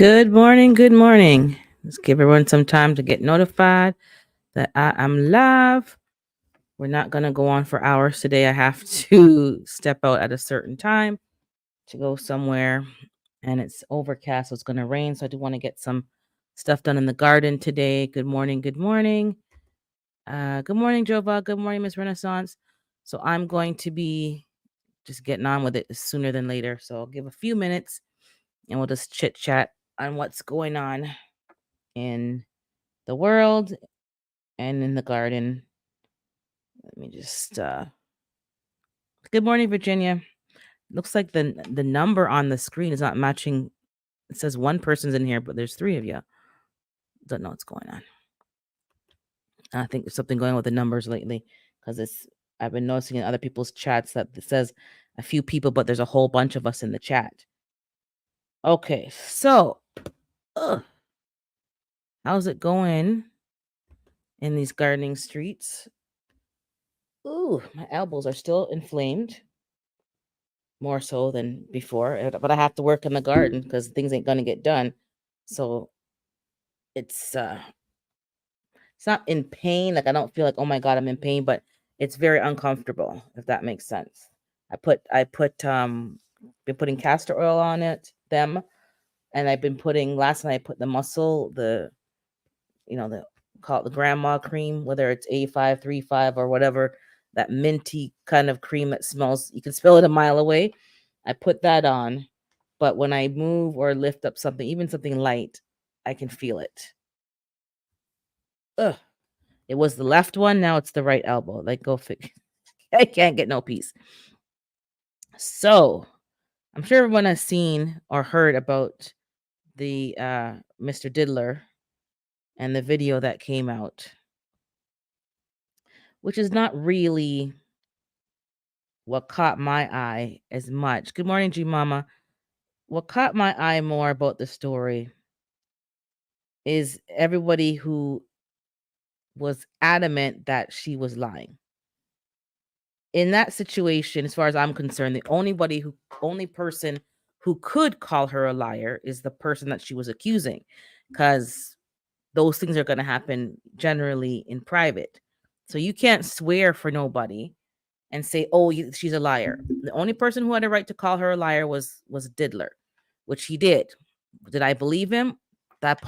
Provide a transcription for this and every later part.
Good morning. Good morning. Let's give everyone some time to get notified that I am live. We're not going to go on for hours today. I have to step out at a certain time to go somewhere, and it's overcast, so it's going to rain. So I do want to get some stuff done in the garden today. Good morning. Good morning. Good morning, Jova. Good morning, Miss Renaissance. So I'm going to be just getting on with it sooner than later. So I'll give a few minutes and we'll just chit chat on what's going on in the world and in the garden. Let me just good morning, Virginia. Looks like the number on the screen is not matching. It says one person's in here, but there's three of you. Don't know what's going on. I think there's something going on with the numbers lately because I've been noticing in other people's chats that it says a few people, but there's a whole bunch of us in the chat. Okay, so how's it going in these gardening streets? Ooh, my elbows are still inflamed. More so than before, but I have to work in the garden because things ain't gonna get done. So it's it's not in pain. Like I don't feel like, oh my god, I'm in pain, but it's very uncomfortable, if that makes sense. I put been putting castor oil on them, and I've been putting last night I put the muscle, the call it the grandma cream, whether it's A535 or whatever, that minty kind of cream that smells, you can smell it a mile away. I put that on, but when I move or lift up something, even something light, I can feel it. Ugh. It was the left one, now it's the right elbow. Like, go figure. I can't get no peace. So, I'm sure everyone has seen or heard about the Mr. Diddler and the video that came out, which is not really what caught my eye as much. Good morning, G Mama. What caught my eye more about the story is everybody who was adamant that she was lying. In that situation, as far as I'm concerned, the only person who could call her a liar is the person that she was accusing, because those things are going to happen generally in private. So you can't swear for nobody and say, "Oh, she's a liar." The only person who had a right to call her a liar was Diddler, which he did. Did I believe him? That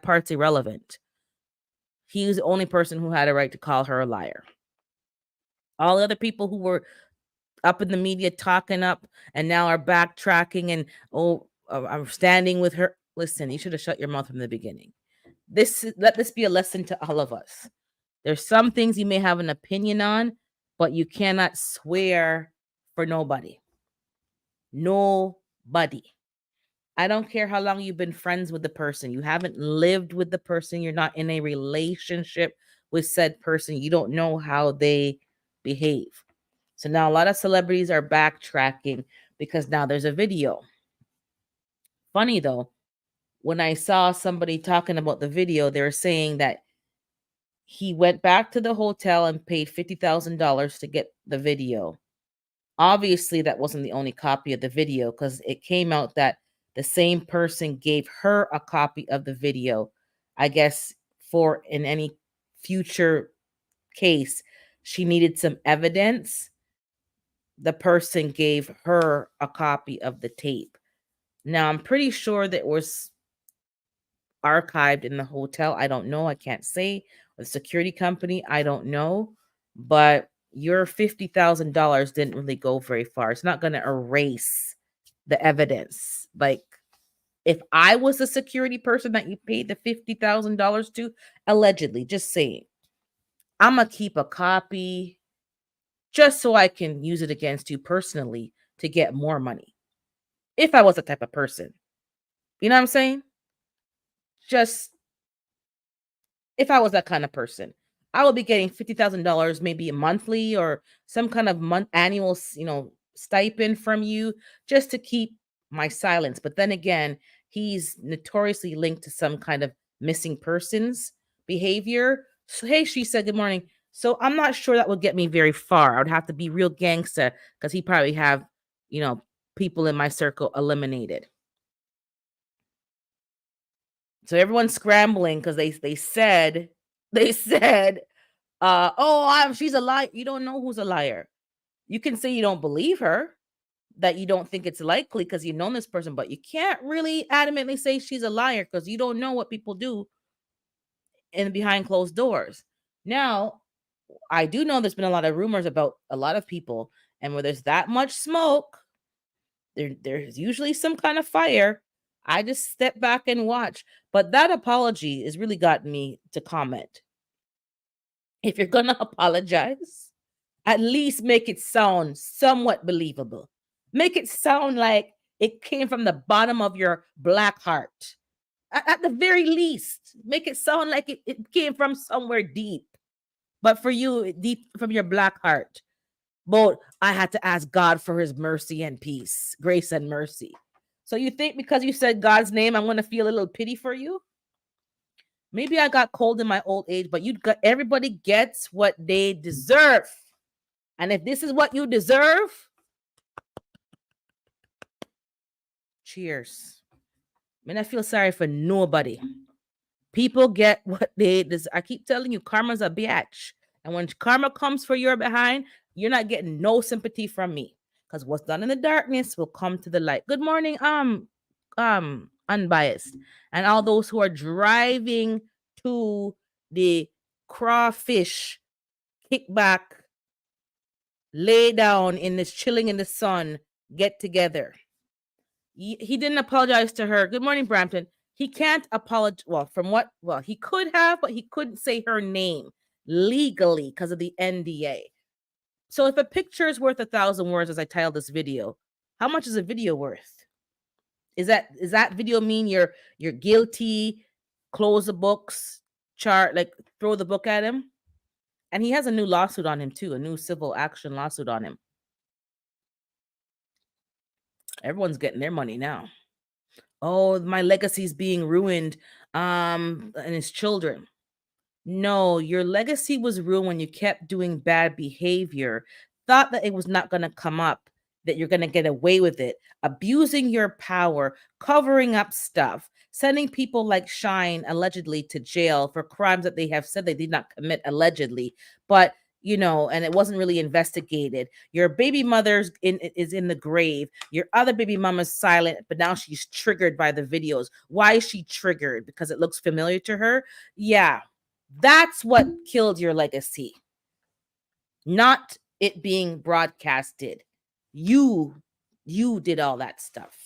part's irrelevant. He was the only person who had a right to call her a liar. All the other people who were up in the media talking up and now are backtracking and, oh, I'm standing with her. Listen, you should have shut your mouth from the beginning. Let this be a lesson to all of us. There's some things you may have an opinion on, but you cannot swear for nobody. Nobody. I don't care how long you've been friends with the person. You haven't lived with the person. You're not in a relationship with said person. You don't know how they behave. So now a lot of celebrities are backtracking because now there's a video. Funny though, when I saw somebody talking about the video, they were saying that he went back to the hotel and paid $50,000 to get the video. Obviously, that wasn't the only copy of the video because it came out that the same person gave her a copy of the video. I guess for in any future case, she needed some evidence. The person gave her a copy of the tape. Now, I'm pretty sure that was archived in the hotel. I don't know. I can't say. The security company, I don't know. But your $50,000 didn't really go very far. It's not going to erase the evidence. Like, if I was the security person that you paid the $50,000 to, allegedly, just saying, I'm going to keep a copy just so I can use it against you personally to get more money. If I was the type of person, you know what I'm saying? Just if I was that kind of person, I would be getting $50,000 maybe monthly or some kind of annual, stipend from you just to keep my silence. But then again, he's notoriously linked to some kind of missing persons behavior. So, hey, she said, good morning. So I'm not sure that would get me very far. I would have to be real gangster because he probably have, people in my circle eliminated. So everyone's scrambling because they said they said, she's a liar. You don't know who's a liar. You can say you don't believe her, that you don't think it's likely because you know this person, but you can't really adamantly say she's a liar because you don't know what people do in behind closed doors. Now, I do know there's been a lot of rumors about a lot of people, and where there's that much smoke, there's usually some kind of fire. I just step back and watch. But that apology has really gotten me to comment. If you're gonna apologize, at least make it sound somewhat believable. Make it sound like it came from the bottom of your black heart. At the very least, make it sound like it came from somewhere deep. But for you, deep from your black heart. But I had to ask God for his mercy and peace, grace and mercy. So you think because you said God's name, I'm going to feel a little pity for you? Maybe I got cold in my old age, but everybody gets what they deserve. And if this is what you deserve, cheers. I mean, I feel sorry for nobody. People get what they deserve. I keep telling you, karma's a bitch. And when karma comes for your behind, you're not getting no sympathy from me. Because what's done in the darkness will come to the light. Good morning, unbiased. And all those who are driving to the crawfish kickback, lay down in this chilling in the sun, get together. He didn't apologize to her. Good morning, Brampton. He can't apologize. Well, he could have, but he couldn't say her name legally because of the NDA. So if a picture is worth 1,000 words, as I titled this video, how much is a video worth? Is that video mean you're guilty? Close the books, throw the book at him? And he has a new lawsuit on him too, a new civil action lawsuit on him. Everyone's getting their money now. Oh, my legacy is being ruined, and his children. No, your legacy was ruined when you kept doing bad behavior, thought that it was not going to come up, that you're going to get away with it, abusing your power, covering up stuff, sending people like Shine allegedly to jail for crimes that they have said they did not commit allegedly. But and it wasn't really investigated. Your baby is in the grave. Your other baby mama's silent, but now she's triggered by the videos. Why is she triggered? Because it looks familiar to her? Yeah. That's what killed your legacy. Not it being broadcasted. You did all that stuff.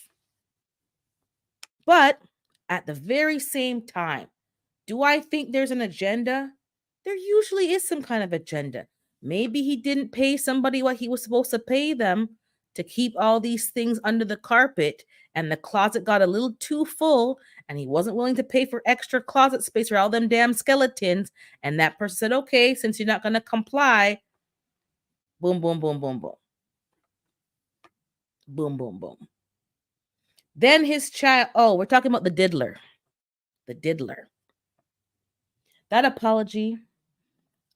But at the very same time, do I think there's an agenda? There usually is some kind of agenda. Maybe he didn't pay somebody what he was supposed to pay them to keep all these things under the carpet, and the closet got a little too full, and he wasn't willing to pay for extra closet space for all them damn skeletons. And that person said, okay, since you're not going to comply, boom, boom, boom, boom, boom. Boom, boom, boom. Then his child, we're talking about the diddler. The diddler. That apology,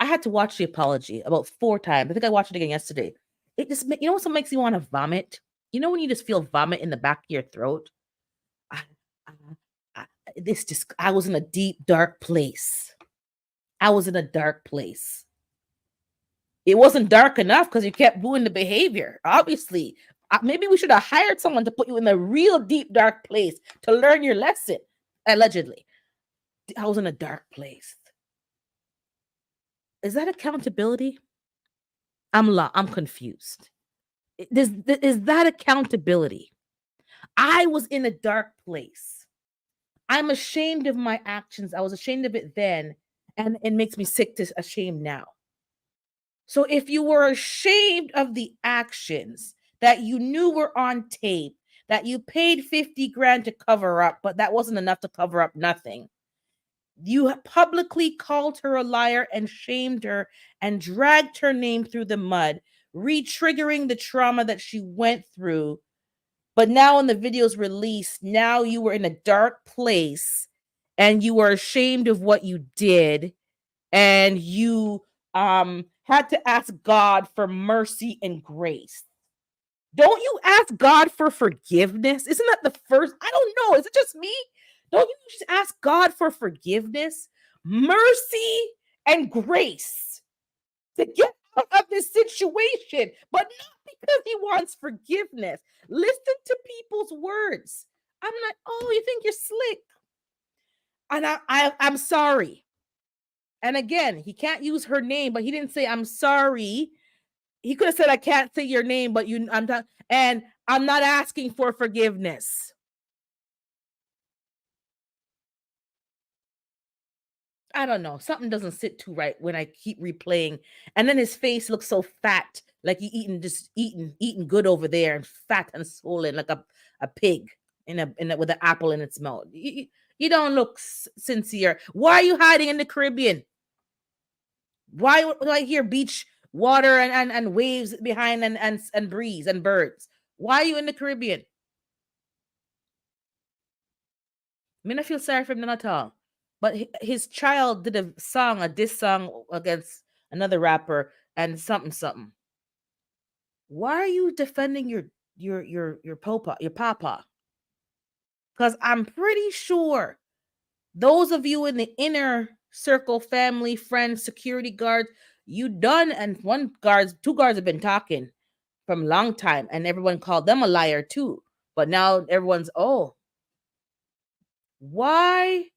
I had to watch the apology about 4 times. I think I watched it again yesterday. It just, what makes you want to vomit? You know when you just feel vomit in the back of your throat? I was in a deep, dark place. I was in a dark place. It wasn't dark enough because you kept doing the behavior. Obviously, maybe we should have hired someone to put you in a real deep, dark place to learn your lesson. Allegedly, I was in a dark place. Is that accountability? I'm confused. Is that accountability? I was in a dark place. I'm ashamed of my actions. I was ashamed of it then, and it makes me sick to ashamed now. So if you were ashamed of the actions that you knew were on tape, that you paid 50 grand to cover up, but that wasn't enough to cover up nothing. You publicly called her a liar and shamed her and dragged her name through the mud, re-triggering the trauma that she went through. But now when the video's released, now you were in a dark place and you were ashamed of what you did, and you had to ask God for mercy and grace. Don't you ask God for forgiveness? Isn't that the first? I don't know. Is it just me? Don't you just ask God for forgiveness, mercy, and grace to get out of this situation, but not because he wants forgiveness. Listen to people's words. I'm like, oh, you think you're slick? And I'm sorry. And again, he can't use her name, but he didn't say I'm sorry. He could have said I can't say your name, but I'm not, and I'm not asking for forgiveness. I don't know. Something doesn't sit too right when I keep replaying. And then his face looks so fat, like he eating good over there, and fat and swollen like a pig with an apple in its mouth. You don't look sincere. Why are you hiding in the Caribbean? Why do I hear beach water and waves behind and breeze and birds? Why are you in the Caribbean? Me not feel sorry for him none at all. But his child did a diss song against another rapper and something something. Why are you defending your papa? Because I'm pretty sure those of you in the inner circle, family, friends, security guards, you done, and two guards have been talking from a long time, and everyone called them a liar too. But now everyone's, oh, why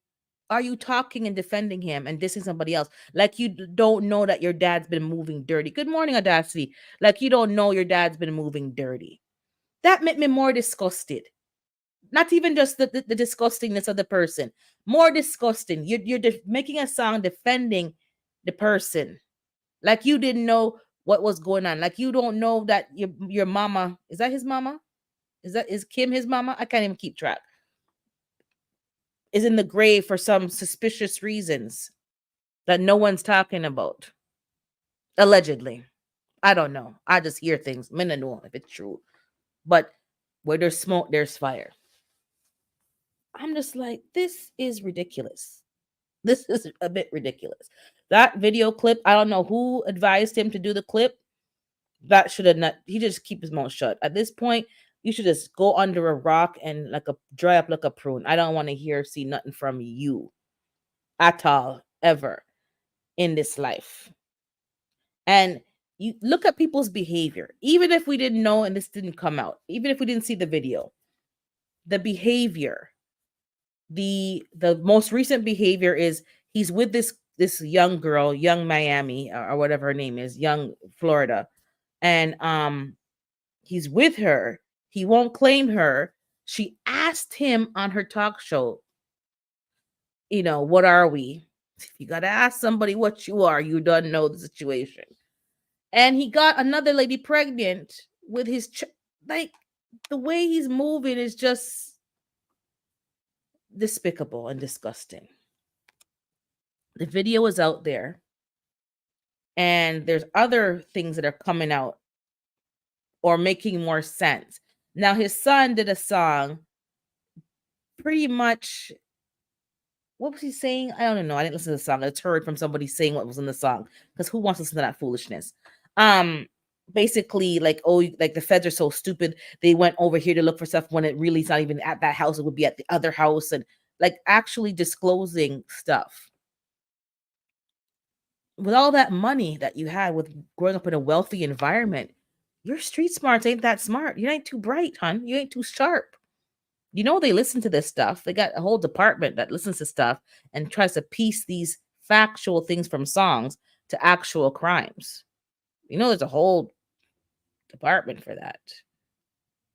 are you talking and defending him and dissing somebody else? Like you don't know that your dad's been moving dirty. Good morning, Audacity. Like you don't know your dad's been moving dirty. That made me more disgusted. Not even just the disgustingness of the person. More disgusting. You're making a song defending the person. Like you didn't know what was going on. Like you don't know that your mama, is that his mama? Is Kim his mama? I can't even keep track. Is in the grave for some suspicious reasons that no one's talking about. Allegedly. I don't know. I just hear things. I don't know if it's true. But where there's smoke, there's fire. I'm just like, this is ridiculous. This is a bit ridiculous. That video clip, I don't know who advised him to do the clip. That should have not, he just keep his mouth shut. At this point, you should just go under a rock and dry up like a prune. I don't want to see nothing from you at all, ever in this life. And you look at people's behavior, even if we didn't know and this didn't come out, even if we didn't see the video, the behavior, the most recent behavior is he's with this young girl, young Miami or whatever her name is, young Florida, and he's with her. He won't claim her. She asked him on her talk show, what are we? If you got to ask somebody what you are, you don't know the situation. And he got another lady pregnant with his like the way he's moving is just despicable and disgusting. The video is out there, and there's other things that are coming out or making more sense. Now his son did a song pretty much, what was he saying? I don't know. I didn't listen to the song. It's heard from somebody saying what was in the song, because who wants to listen to that foolishness? Basically like, oh, like the feds are so stupid, they went over here to look for stuff when it really is not even at that house, it would be at the other house, and like actually disclosing stuff. With all that money that you had with growing up in a wealthy environment, your street smarts ain't that smart. You ain't too bright, hon. You ain't too sharp. They listen to this stuff. They got a whole department that listens to stuff and tries to piece these factual things from songs to actual crimes. There's a whole department for that.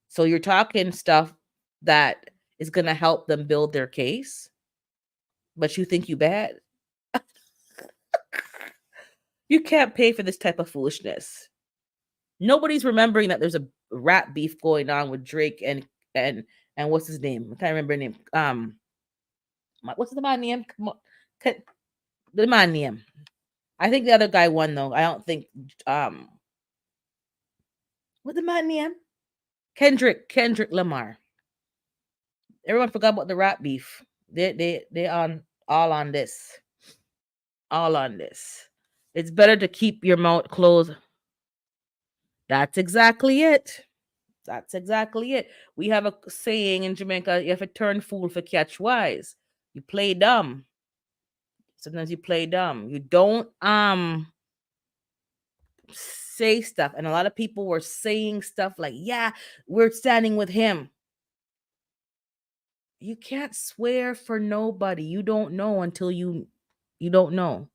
So you're talking stuff that is going to help them build their case, but you think you bad? You can't pay for this type of foolishness. Nobody's remembering that there's a rap beef going on with Drake and what's his name? I can't remember his name. What's the man name? Come on. The man name. I think the other guy won though. I don't think what's the man name? Kendrick Lamar. Everyone forgot about the rap beef. They all on this. All on this. It's better to keep your mouth closed. That's exactly it. That's exactly it. We have a saying in Jamaica: you have to turn fool for catch wise. You play dumb. Sometimes you play dumb. You don't say stuff. And a lot of people were saying stuff like, yeah, we're standing with him. You can't swear for nobody. You don't know until you don't know.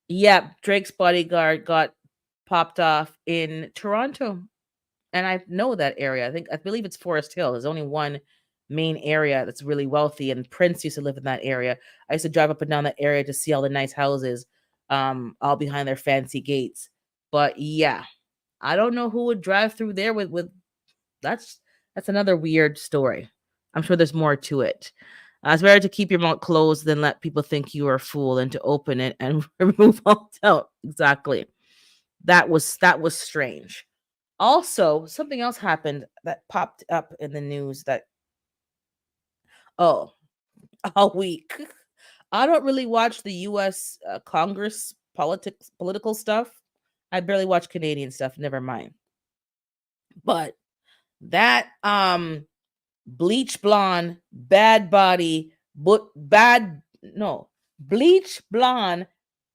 Yeah, Drake's bodyguard got popped off in Toronto. And I know that area. I believe it's Forest Hill. There's only one main area that's really wealthy, and Prince used to live in that area. I used to drive up and down that area to see all the nice houses, all behind their fancy gates. But yeah, I don't know who would drive through there with that's another weird story. I'm sure there's more to it. It's better to keep your mouth closed than let people think you are a fool and to open it and remove all doubt. Exactly. That was strange. Also, something else happened that popped up in the news that oh, all week. I don't really watch the US Congress political stuff. I barely watch Canadian stuff, never mind. But that bleach blonde, bad body, but bad no, bleach blonde,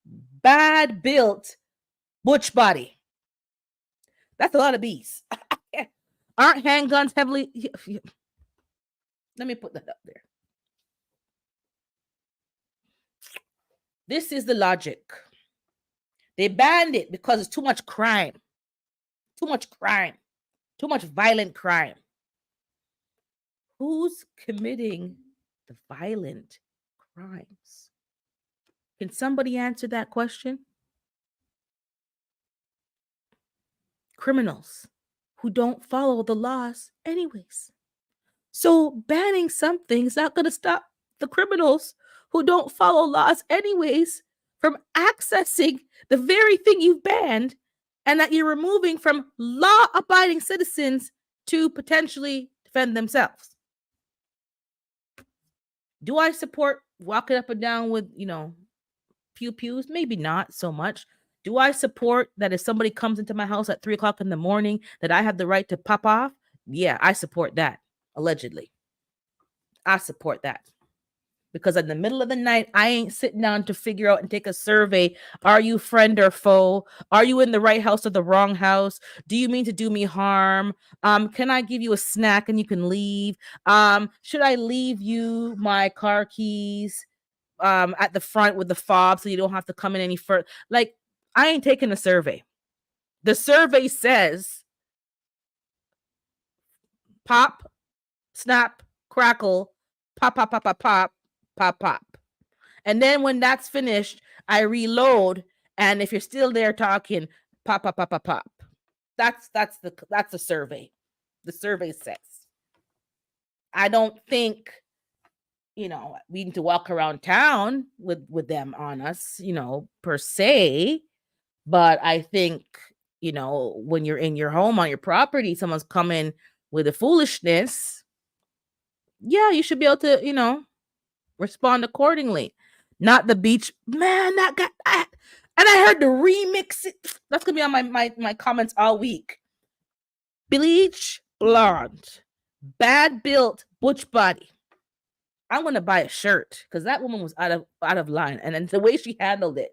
bad built, butch body. That's a lot of bees. Aren't handguns heavily let me put that up there. This is the logic. They banned it because it's too much crime. Too much crime. Too much violent crime. Who's committing the violent crimes? Can somebody answer that question? Criminals who don't follow the laws, anyways. So banning something is not going to stop the criminals who don't follow laws, anyways, from accessing the very thing you've banned and that you're removing from law abiding citizens to potentially defend themselves. Do I support walking up and down with, pew pews? Maybe not so much. Do I support that if somebody comes into my house at 3 o'clock in the morning, that I have the right to pop off? Yeah, I support that, allegedly. I support that. Because in the middle of the night, I ain't sitting down to figure out and take a survey. Are you friend or foe? Are you in the right house or the wrong house? Do you mean to do me harm? Can I give you a snack and you can leave? Should I leave you my car keys at the front with the fob so you don't have to come in any further? Like, I ain't taking a survey. The survey says pop, snap, crackle, pop, pop, pop, pop, pop, pop, pop. And then when that's finished, I reload. And if you're still there talking, pop, pop, pop, pop, pop. That's the survey. The survey says. I don't think, we need to walk around town with them on us, per se. But I think, when you're in your home on your property, someone's coming with a foolishness. Yeah, you should be able to, respond accordingly. Not the beach. Man, that got and I heard the remix. That's gonna be on my comments all week. Bleach blonde, bad built, butch body. I'm gonna buy a shirt because that woman was out of line, and then the way she handled it,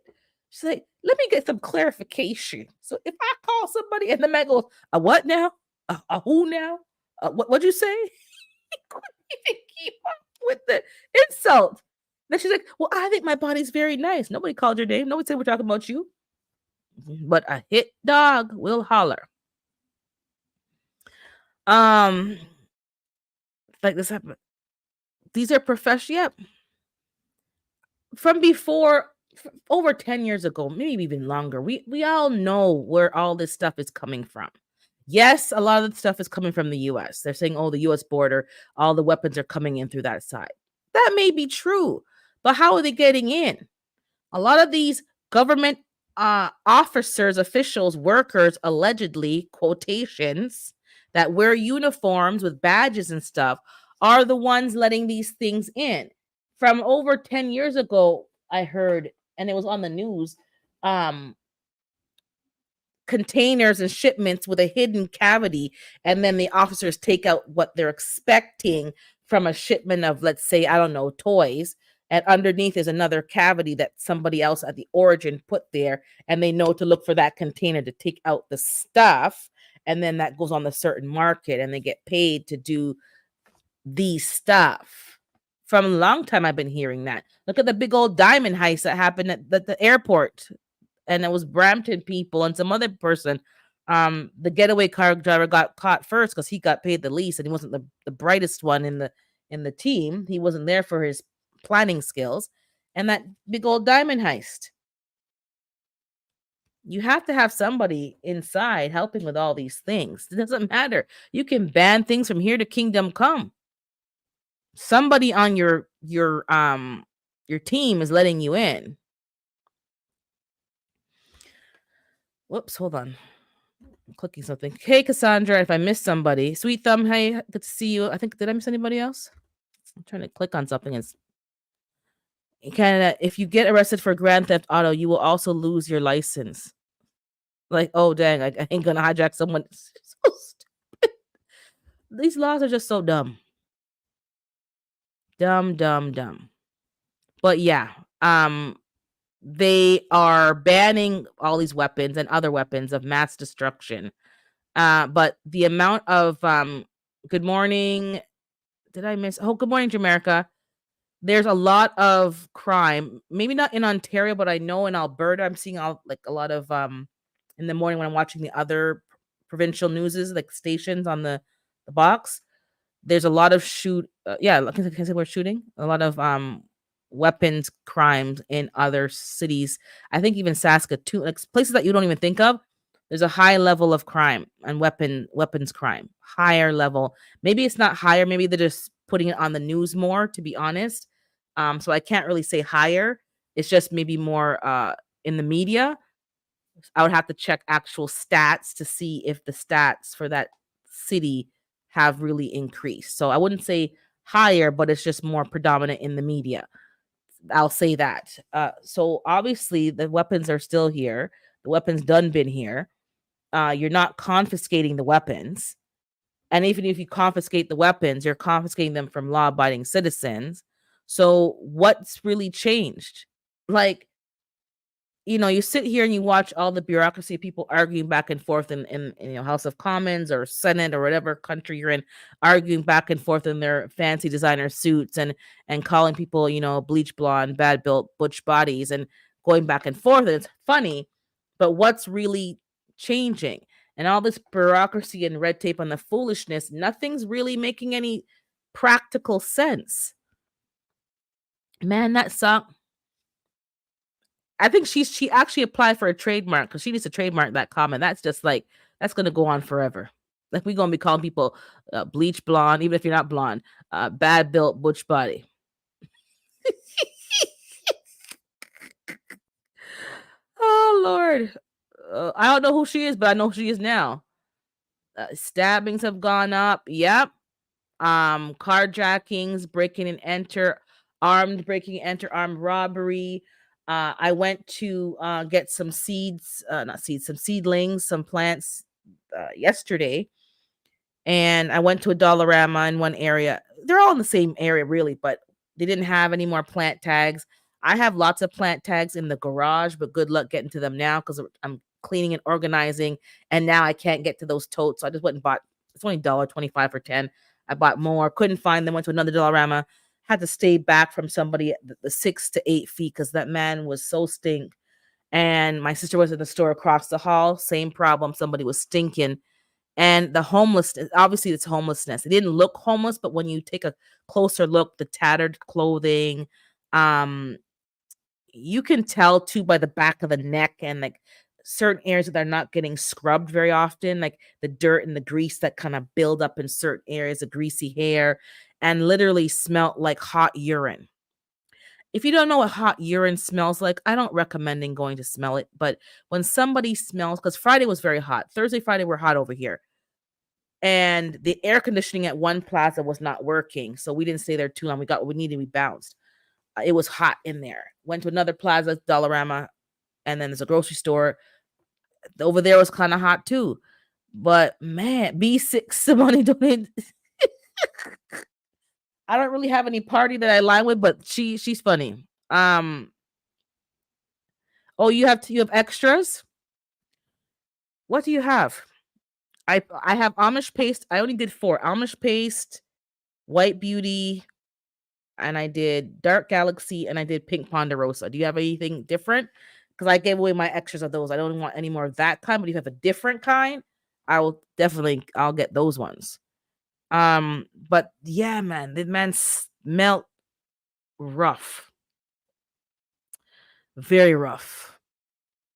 she's like, "Let me get some clarification." So if I call somebody and the man goes, "A what now? A who now? What'd you say?" He couldn't even keep up with the insult. Then she's like, "Well, I think my body's very nice." Nobody called your name. Nobody said we're talking about you. But a hit dog will holler. Like this happened. These are professional. Yep. From before, over 10 years ago, maybe even longer. We all know where all this stuff is coming from. Yes, a lot of the stuff is coming from the US. They're saying, oh, the US border, all the weapons are coming in through that side. That may be true, but how are they getting in? A lot of these government officers, officials, workers, allegedly, quotations, that wear uniforms with badges and stuff are the ones letting these things in. From over 10 years ago, I heard, and it was on the news, containers and shipments with a hidden cavity, and then the officers take out what they're expecting from a shipment of, let's say, I don't know, toys, and underneath is another cavity that somebody else at the origin put there, and they know to look for that container to take out the stuff, and then that goes on the certain market and they get paid to do the stuff. From a long time I've been hearing that. Look at the big old diamond heist that happened at the airport, and it was Brampton people and some other person. The getaway car driver got caught first because he got paid the least, and he wasn't the brightest one in the team. He wasn't there for his planning skills. And that big old diamond heist. You have to have somebody inside helping with all these things. It doesn't matter. You can ban things from here to kingdom come. Somebody on your team is letting you in. Whoops, hold on. I'm clicking something. Hey, Cassandra, if I missed somebody. Sweet Thumb, hey, good to see you. I think, did I miss anybody else? I'm trying to click on something. It's in Canada, if you get arrested for Grand Theft Auto, you will also lose your license. Like, oh, dang, I ain't gonna hijack someone. So stupid. These laws are just so dumb. Dumb, dumb, dumb. But yeah, they are banning all these weapons and other weapons of mass destruction. But the amount of good morning. Did I miss? Oh, good morning, Jamaica. There's a lot of crime. Maybe not in Ontario, but I know in Alberta, I'm seeing a lot of in the morning when I'm watching the other provincial newses, like stations on the box. There's a lot of can I say we're shooting? A lot of weapons crimes in other cities. I think even Saskatoon, like places that you don't even think of. There's a high level of crime and weapons crime. Higher level. Maybe it's not higher, maybe they're just putting it on the news more, to be honest. So I can't really say higher. It's just maybe more in the media. I would have to check actual stats to see if the stats for that city have really increased. So I wouldn't say higher, but it's just more predominant in the media. I'll say that. So obviously the weapons are still here. The weapons done been here. You're not confiscating the weapons. And even if you confiscate the weapons, you're confiscating them from law-abiding citizens. So what's really changed? Like, you sit here and you watch all the bureaucracy, people arguing back and forth in House of Commons or Senate or whatever country you're in, arguing back and forth in their fancy designer suits and calling people, bleach blonde, bad built, butch bodies, and going back and forth. And it's funny, but what's really changing? And all this bureaucracy and red tape and the foolishness, nothing's really making any practical sense. Man, that song. I think she actually applied for a trademark because she needs to trademark that comment. That's just like that's gonna go on forever. Like we're gonna be calling people bleach blonde, even if you're not blonde, bad built butch body. Oh Lord, I don't know who she is, but I know who she is now. Stabbings have gone up. Yep. Carjackings, breaking and enter, armed robbery. I went to get some seeds, not seeds, some seedlings, some plants yesterday, and I went to a Dollarama in one area. They're all in the same area, really, but they didn't have any more plant tags. I have lots of plant tags in the garage, but good luck getting to them now because I'm cleaning and organizing, and now I can't get to those totes. So I just went and bought. It's only $1.25 for 10. I bought more. Couldn't find them. Went to another Dollarama. Had to stay back from somebody at the 6 to 8 feet because that man was so stink. And my sister was in the store across the hall. Same problem. Somebody was stinking. And the homelessness, obviously it's homelessness. It didn't look homeless, but when you take a closer look, the tattered clothing, um, you can tell too by the back of the neck and like certain areas that are not getting scrubbed very often, like the dirt and the grease that kind of build up in certain areas of greasy hair and literally smelt like hot urine. If you don't know what hot urine smells like, I don't recommend going to smell it. But when somebody smells, because Friday was very hot, Thursday, Friday were hot over here, and the air conditioning at one plaza was not working, so we didn't stay there too long. We needed to be bounced. It was hot in there. Went to another plaza, Dollarama, and then there's a grocery store. Over there was kind of hot too. But man, B6 somebody donated. I don't really have any party that I align with, but she's funny. Oh, you have extras? What do you have? I have Amish paste. I only did 4. Amish paste, White Beauty, and I did Dark Galaxy, and I did Pink Ponderosa. Do you have anything different? Because I gave away my extras of those. I don't want any more of that kind, but if you have a different kind, I'll get those ones. But yeah, man, the man smelt rough. Very rough.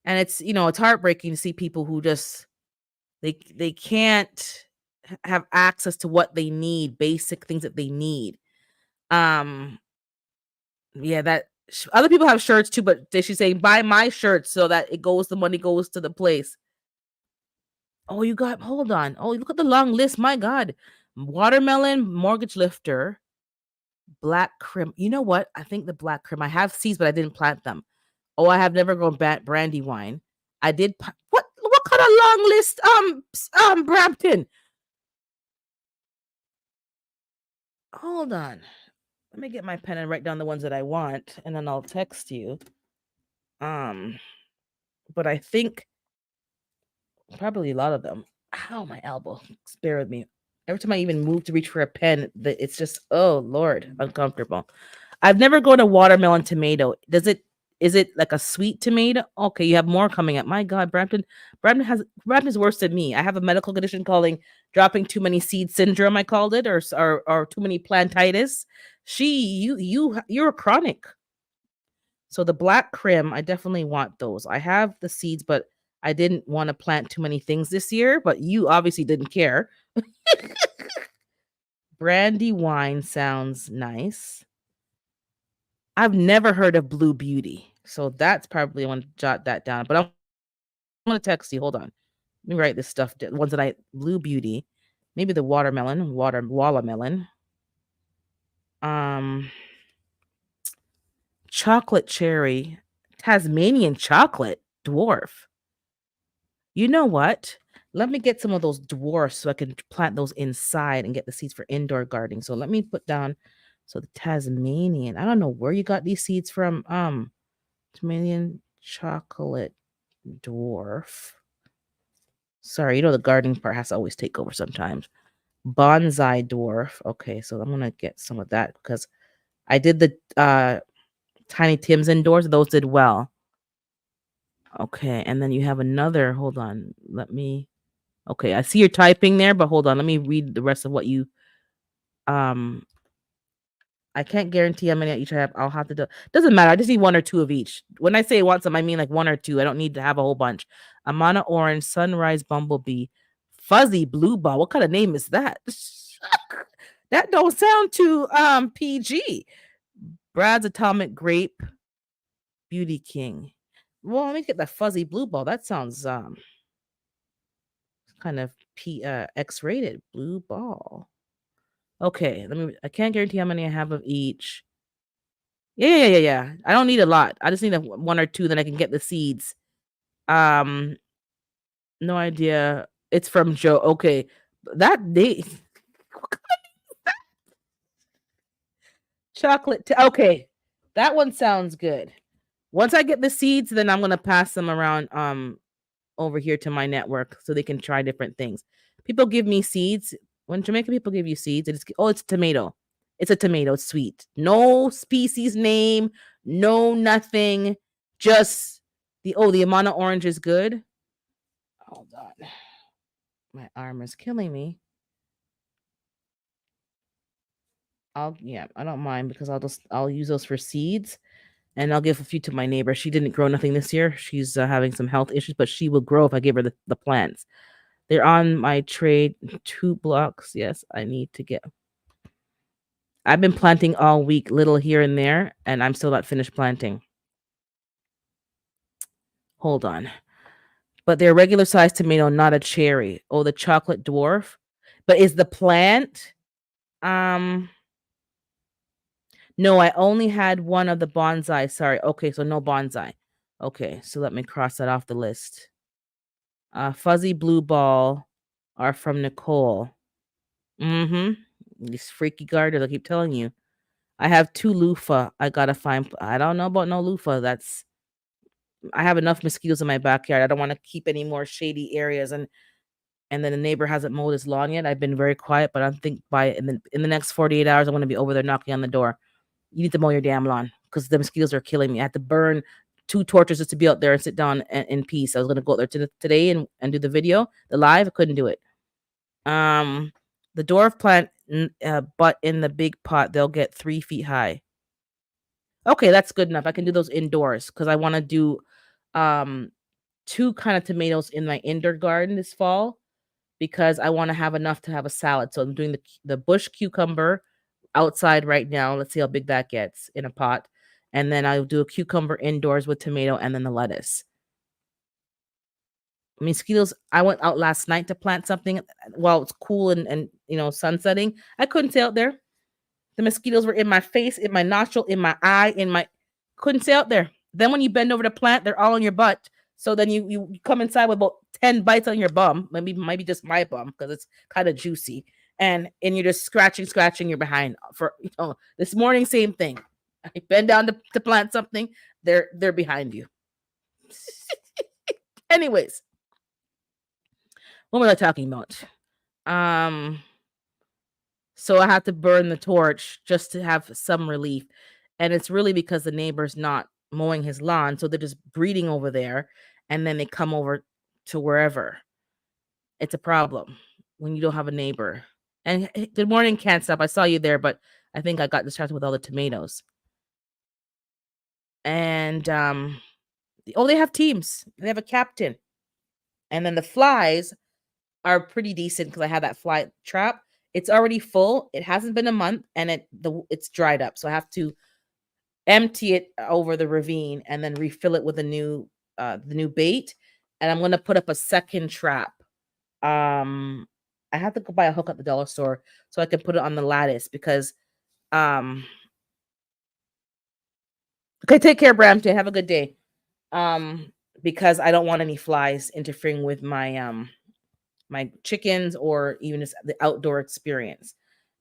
And it's heartbreaking to see people who just they can't have access to what they need, basic things that they need. Um, yeah, that other people have shirts too, but they should say buy my shirt so that the money goes to the place. Oh, you got hold on. Oh, look at the long list. My God. Watermelon, mortgage lifter, black crim. You know what? I think the black crim. I have seeds, but I didn't plant them. Oh, I have never grown brandy wine. I did. What kind of long list? Brampton. Hold on. Let me get my pen and write down the ones that I want, and then I'll text you. But I think probably a lot of them. Ow, my elbow. Bear with me. Every time I even move to reach for a pen, it's just oh Lord, uncomfortable. I've never grown a watermelon tomato. Is it like a sweet tomato? Okay, you have more coming up. My God, Brampton's worse than me. I have a medical condition calling dropping too many seed syndrome. I called it, or too many plantitis. You're a chronic. So the black crim, I definitely want those. I have the seeds, but I didn't want to plant too many things this year. But you obviously didn't care. Brandy wine sounds nice. I've never heard of Blue Beauty, so that's probably I want to jot that down. But I'm gonna text you. Hold on, let me write this stuff. Ones that I Blue Beauty, maybe the watermelon. Um, chocolate cherry, Tasmanian chocolate dwarf. You know what? Let me get some of those dwarfs so I can plant those inside and get the seeds for indoor gardening. So let me put down the Tasmanian. I don't know where you got these seeds from. Tasmanian chocolate dwarf. Sorry, the gardening part has to always take over sometimes. Bonsai dwarf. Okay, so I'm gonna get some of that because I did the Tiny Tims indoors. Those did well. Okay, and then you have another. Hold on. Okay, I see you're typing there, but hold on. Let me read the rest of what you um I can't guarantee how many I each have. I'll have to do. Doesn't matter. I just need 1 or 2 of each. When I say want some, I mean like 1 or 2. I don't need to have a whole bunch. Amana orange, sunrise bumblebee, fuzzy blue ball. What kind of name is that? That don't sound too PG. Brad's atomic grape, beauty king. Well, let me get the fuzzy blue ball. That sounds kind of X-rated. Blue ball. Okay, I can't guarantee how many I have of each. Yeah. I don't need a lot. I just need 1 or 2, then I can get the seeds. Um, no idea. It's from Joe. Okay. That they chocolate. Okay. That one sounds good. Once I get the seeds, then I'm gonna pass them around over here to my network so they can try different things. People give me seeds. When Jamaican people give you seeds, it's tomato. It's a tomato, it's sweet. No species name, no nothing. Just the Amana orange is good. Hold on. My arm is killing me. I don't mind because I'll use those for seeds and I'll give a few to my neighbor. She didn't grow nothing this year. She's having some health issues, but she will grow if I give her the plants. They're on my trade 2 blocks. Yes, I need to get. I've been planting all week, little here and there, and I'm still not finished planting. Hold on. But they're regular sized tomato, not a cherry. Oh, the chocolate dwarf. But is the plant? No, I only had one of the bonsai. Sorry. Okay, so no bonsai. Okay, so let me cross that off the list. Fuzzy blue ball are from Nicole. Mm-hmm. These freaky garters, I keep telling you. I have 2 loofah. I gotta find. I don't know about no loofah. I have enough mosquitoes in my backyard. I don't want to keep any more shady areas, and then the neighbor hasn't mowed his lawn yet. I've been very quiet, but I think by in the next 48 hours, I'm gonna be over there knocking on the door. You need to mow your damn lawn because the mosquitoes are killing me. I had to burn 2 torches just to be out there and sit down in peace. I was gonna go out there today and do the video, the live. I couldn't do it. Um, the dwarf plant, but in the big pot, they'll get 3 feet high. Okay, that's good enough. I can do those indoors because I want to do um 2 kind of tomatoes in my indoor garden this fall because I want to have enough to have a salad. So I'm doing the bush cucumber outside right now. Let's see how big that gets in a pot. And then I'll do a cucumber indoors with tomato and then the lettuce. Mosquitoes, I went out last night to plant something while it's cool and sun setting. I couldn't stay out there. The mosquitoes were in my face, in my nostril, in my eye, in my couldn't stay out there. Then when you bend over to plant, they're all on your butt. So then you come inside with about 10 bites on your bum, maybe just my bum because it's kind of juicy. And you're just scratching your behind for this morning, same thing. I bend down to plant something, they're behind you. Anyways, what was I talking about? Um, so I had to burn the torch just to have some relief. And it's really because the neighbor's not mowing his lawn, so they're just breeding over there, and then they come over to wherever. It's a problem when you don't have a neighbor. And good morning, Can't Stop. I saw you there, but I think I got distracted with all the tomatoes. And they have teams. They have a captain. And then the flies are pretty decent because I have that fly trap. It's already full. It hasn't been a month, and it's dried up. So I have to empty it over the ravine and then refill it with the new bait. And I'm gonna put up a second trap. Um, I have to go buy a hook at the dollar store so I can put it on the lattice because um. Okay, take care, Brampton. Have a good day. Um, because I don't want any flies interfering with my chickens or even just the outdoor experience.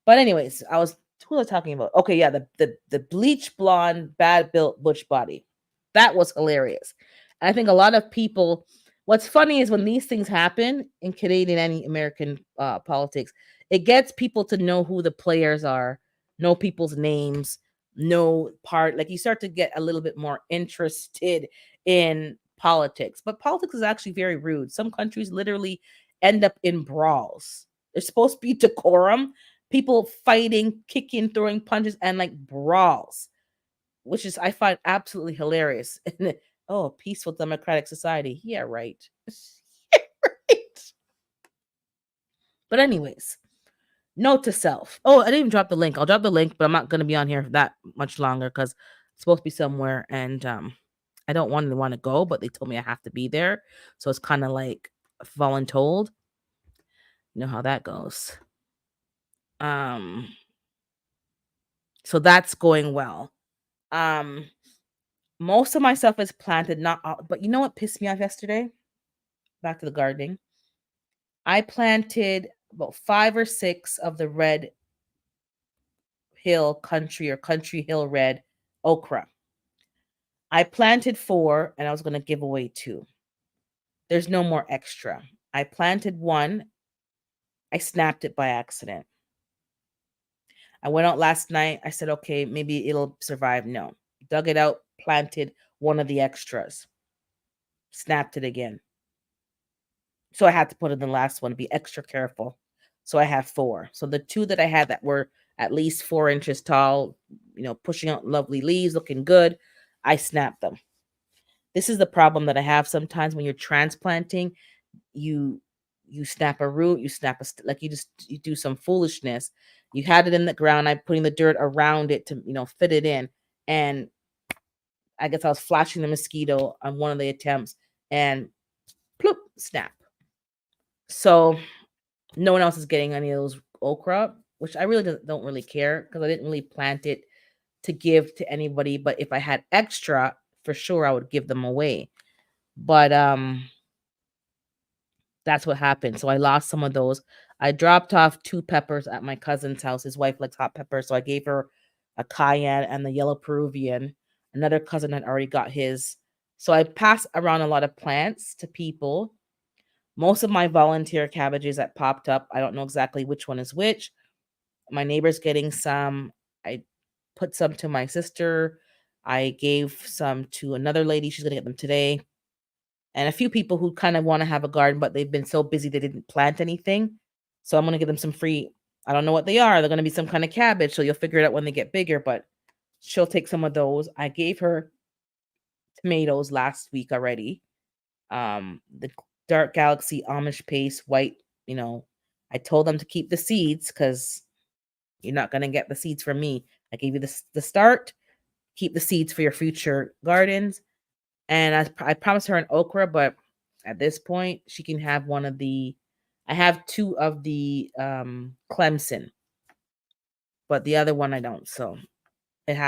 But anyways, who was I talking about? Okay, yeah, the bleach blonde, bad built butch body. That was hilarious. I think a lot of people. What's funny is when these things happen in Canadian and American politics, it gets people to know who the players are, know people's names, know part. Like you start to get a little bit more interested in politics. But politics is actually very rude. Some countries literally end up in brawls. There's supposed to be decorum, people fighting, kicking, throwing punches, and like brawls, which is I find absolutely hilarious. And oh, peaceful democratic society. Yeah, right. Right. But anyways, note to self. Oh, I didn't even drop the link. I'll drop the link, but I'm not gonna be on here that much longer because it's supposed to be somewhere and I don't want to go, but they told me I have to be there. So it's kind of like voluntold. You know how that goes. Um, so that's going well. Um, most of my stuff is planted, not all, but you know what pissed me off yesterday? Back to the gardening. I planted about 5 or 6 of the red hill country or country hill red okra. I planted 4 and I was going to give away 2. There's no more extra. I planted 1. I snapped it by accident. I went out last night. I said, okay, maybe it'll survive. No. Dug it out, planted one of the extras, snapped it again. So I had to put in the last one, be extra careful. So I have 4. So the 2 that I had that were at least 4 inches tall, pushing out lovely leaves, looking good, I snapped them. This is the problem that I have sometimes when you're transplanting. You snap a root, you snap like you do some foolishness. You had it in the ground, I'm putting the dirt around it to fit it in, and I guess I was flashing the mosquito on one of the attempts, and ploop, snap. So no one else is getting any of those okra, which I really don't really care because I didn't really plant it to give to anybody. But if I had extra, for sure I would give them away. But That's what happened. So I lost some of those. I dropped off 2 peppers at my cousin's house. His wife likes hot peppers, so I gave her a cayenne and the yellow Peruvian. Another cousin had already got his. So I pass around a lot of plants to people. Most of my volunteer cabbages that popped up, I don't know exactly which one is which. My neighbor's getting some. I put some to my sister. I gave some to another lady. She's gonna get them today. And a few people who kind of want to have a garden, but they've been so busy they didn't plant anything. So I'm gonna give them some free. I don't know what they are. They're gonna be some kind of cabbage, so you'll figure it out when they get bigger. But she'll take some of those. I gave her tomatoes last week already. The Dark Galaxy Amish paste, white. You know, I told them to keep the seeds because you're not gonna get the seeds from me. I gave you the start. Keep the seeds for your future gardens. And I promised her an okra, but at this point, she can have one of the. I have 2 of the Clemson, but the other one I don't. So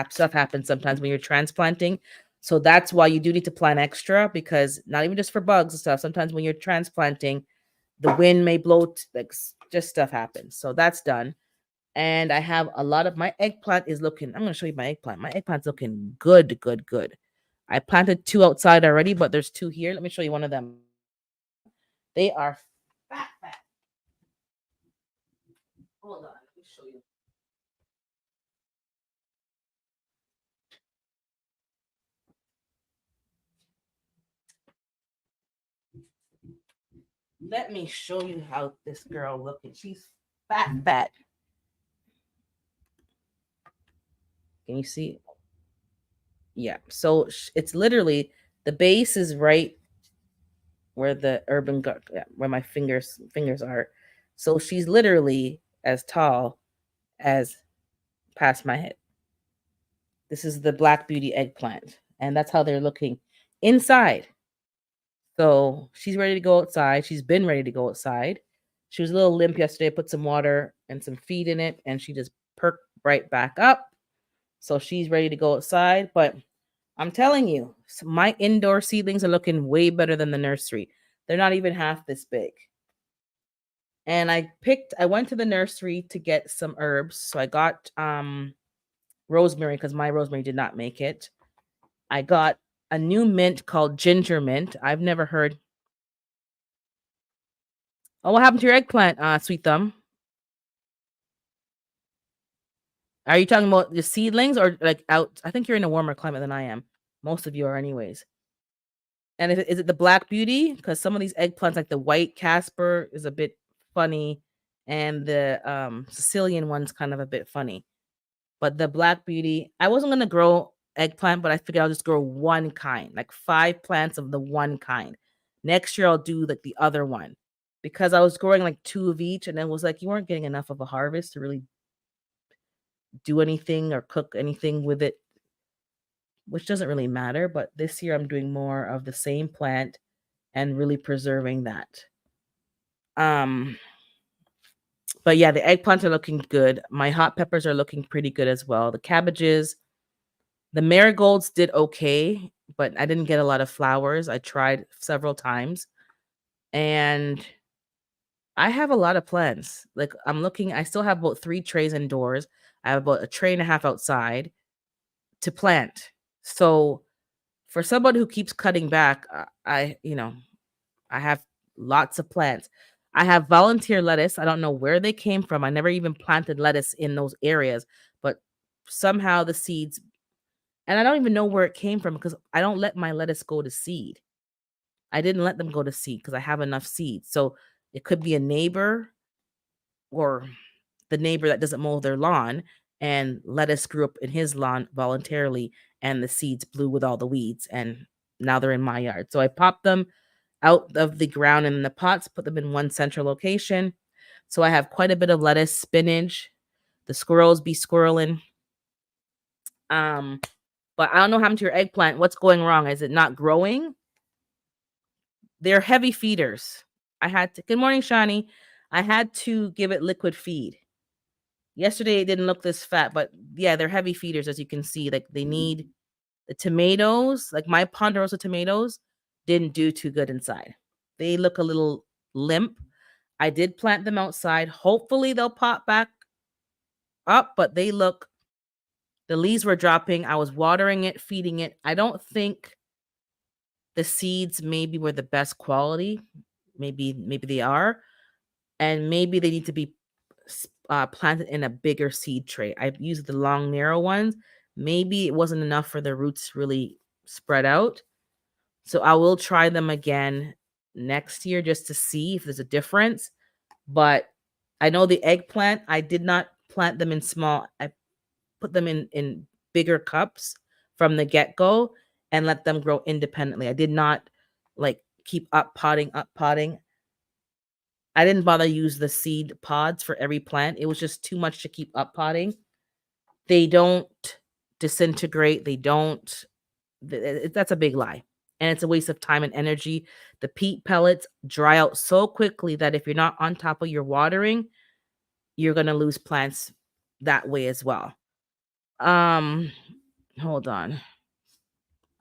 stuff happens sometimes when you're transplanting. So that's why you do need to plant extra, because not even just for bugs and stuff. Sometimes when you're transplanting, the wind may blow, just stuff happens. So that's done. And I have a lot of my eggplant is looking. I'm going to show you my eggplant. My eggplant's looking good, good, good. I planted 2 outside already, but there's 2 here. Let me show you one of them. They are fat, fat. Hold on, let me show you. Let me show you how this girl looking. She's fat, fat. Can you see? Yeah. So it's literally the base is right where the yeah, where my fingers are. So she's literally as tall as past my head. This is the Black Beauty eggplant, and that's how they're looking inside. So she's ready to go outside. She's been ready to go outside. She was a little limp yesterday. I put some water and some feed in it, and she just perked right back up. So she's ready to go outside. But I'm telling you, my indoor seedlings are looking way better than the nursery. They're not even half this big. And I went to the nursery to get some herbs. So I got rosemary because my rosemary did not make it. I got a new mint called ginger mint. I've never heard. Oh, what happened to your eggplant, Sweet Thumb? Are you talking about the seedlings or like out? I think you're in a warmer climate than I am. Most of you are, anyways. And is it the Black Beauty? Because some of these eggplants, like the white Casper, is a bit funny, and the Sicilian one's kind of a bit funny. But the Black Beauty, I wasn't gonna grow eggplant, but I figured I'll just grow one kind, like 5 plants of the one kind. Next year I'll do like the other one, because I was growing like 2 of each, and then was like you weren't getting enough of a harvest to really do anything or cook anything with it, which doesn't really matter. But this year I'm doing more of the same plant and really preserving that. Um, but yeah, the eggplants are looking good. My hot peppers are looking pretty good as well. The cabbages, the marigolds did okay, but I didn't get a lot of flowers. I tried several times, and I have a lot of plants. Like I still have about 3 trays indoors. I have about a tray and a half outside to plant. So for somebody who keeps cutting back, I have lots of plants. I have volunteer lettuce. I don't know where they came from. I never even planted lettuce in those areas, but somehow the seeds, and I don't even know where it came from because I don't let my lettuce go to seed. I didn't let them go to seed because I have enough seeds. So it could be a neighbor or the neighbor that doesn't mow their lawn, and lettuce grew up in his lawn voluntarily, and the seeds blew with all the weeds, and now they're in my yard. So I popped them out of the ground in the pots, put them in one central location. So I have quite a bit of lettuce, spinach. The squirrels be squirreling. But I don't know what happened to your eggplant. What's going wrong? Is it not growing? They're heavy feeders. Good morning, Shani. I had to give it liquid feed. Yesterday it didn't look this fat, but yeah, they're heavy feeders, as you can see. Like they need the tomatoes, like my ponderosa tomatoes didn't do too good inside. They look a little limp. I did plant them outside. Hopefully they'll pop back up, but the leaves were dropping. I was watering it, feeding it. I don't think the seeds maybe were the best quality. Maybe they are, and maybe they need to be planted in a bigger seed tray. I've used the long narrow ones. Maybe it wasn't enough for the roots to really spread out. So I will try them again next year just to see if there's a difference. But I know the eggplant, I did not plant them in small. I put them in bigger cups from the get-go and let them grow independently. I did not like keep up potting. I didn't bother use the seed pods for every plant. It was just too much to keep up potting. They don't disintegrate. They don't. That's a big lie. And it's a waste of time and energy. The peat pellets dry out so quickly that if you're not on top of your watering, you're going to lose plants that way as well. Um, Hold on.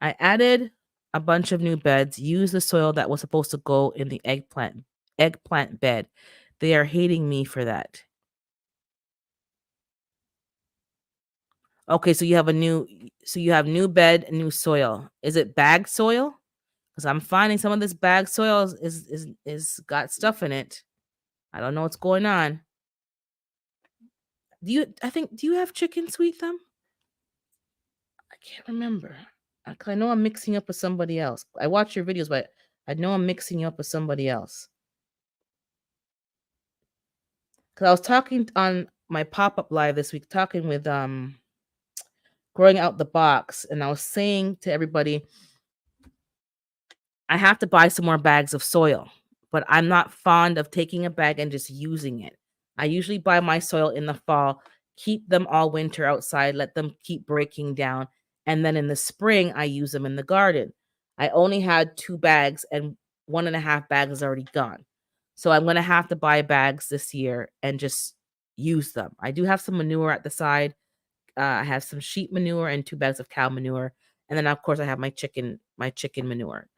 I added a bunch of new beds. Use the soil that was supposed to go in the eggplant bed. They are hating me for that. Okay, so you have new bed, new soil. Is it bag soil? Because I'm finding some of this bag soil is got stuff in it. I don't know what's going on. Do you have chicken, Sweet Thumb? I can't remember. 'Cause I know I'm mixing up with somebody else. I watch your videos, but I know I'm mixing you up with somebody else. Because I was talking on my pop-up live this week, talking with growing out the box, and I was saying to everybody, I have to buy some more bags of soil, but I'm not fond of taking a bag and just using it. I usually buy my soil in the fall, keep them all winter outside, let them keep breaking down, and then in the spring I use them in the garden. I only had 2 bags and 1.5 bags is already gone. So I'm gonna have to buy bags this year and just use them. I do have some manure at the side. I have some sheep manure and 2 bags of cow manure, and then of course I have my chicken manure.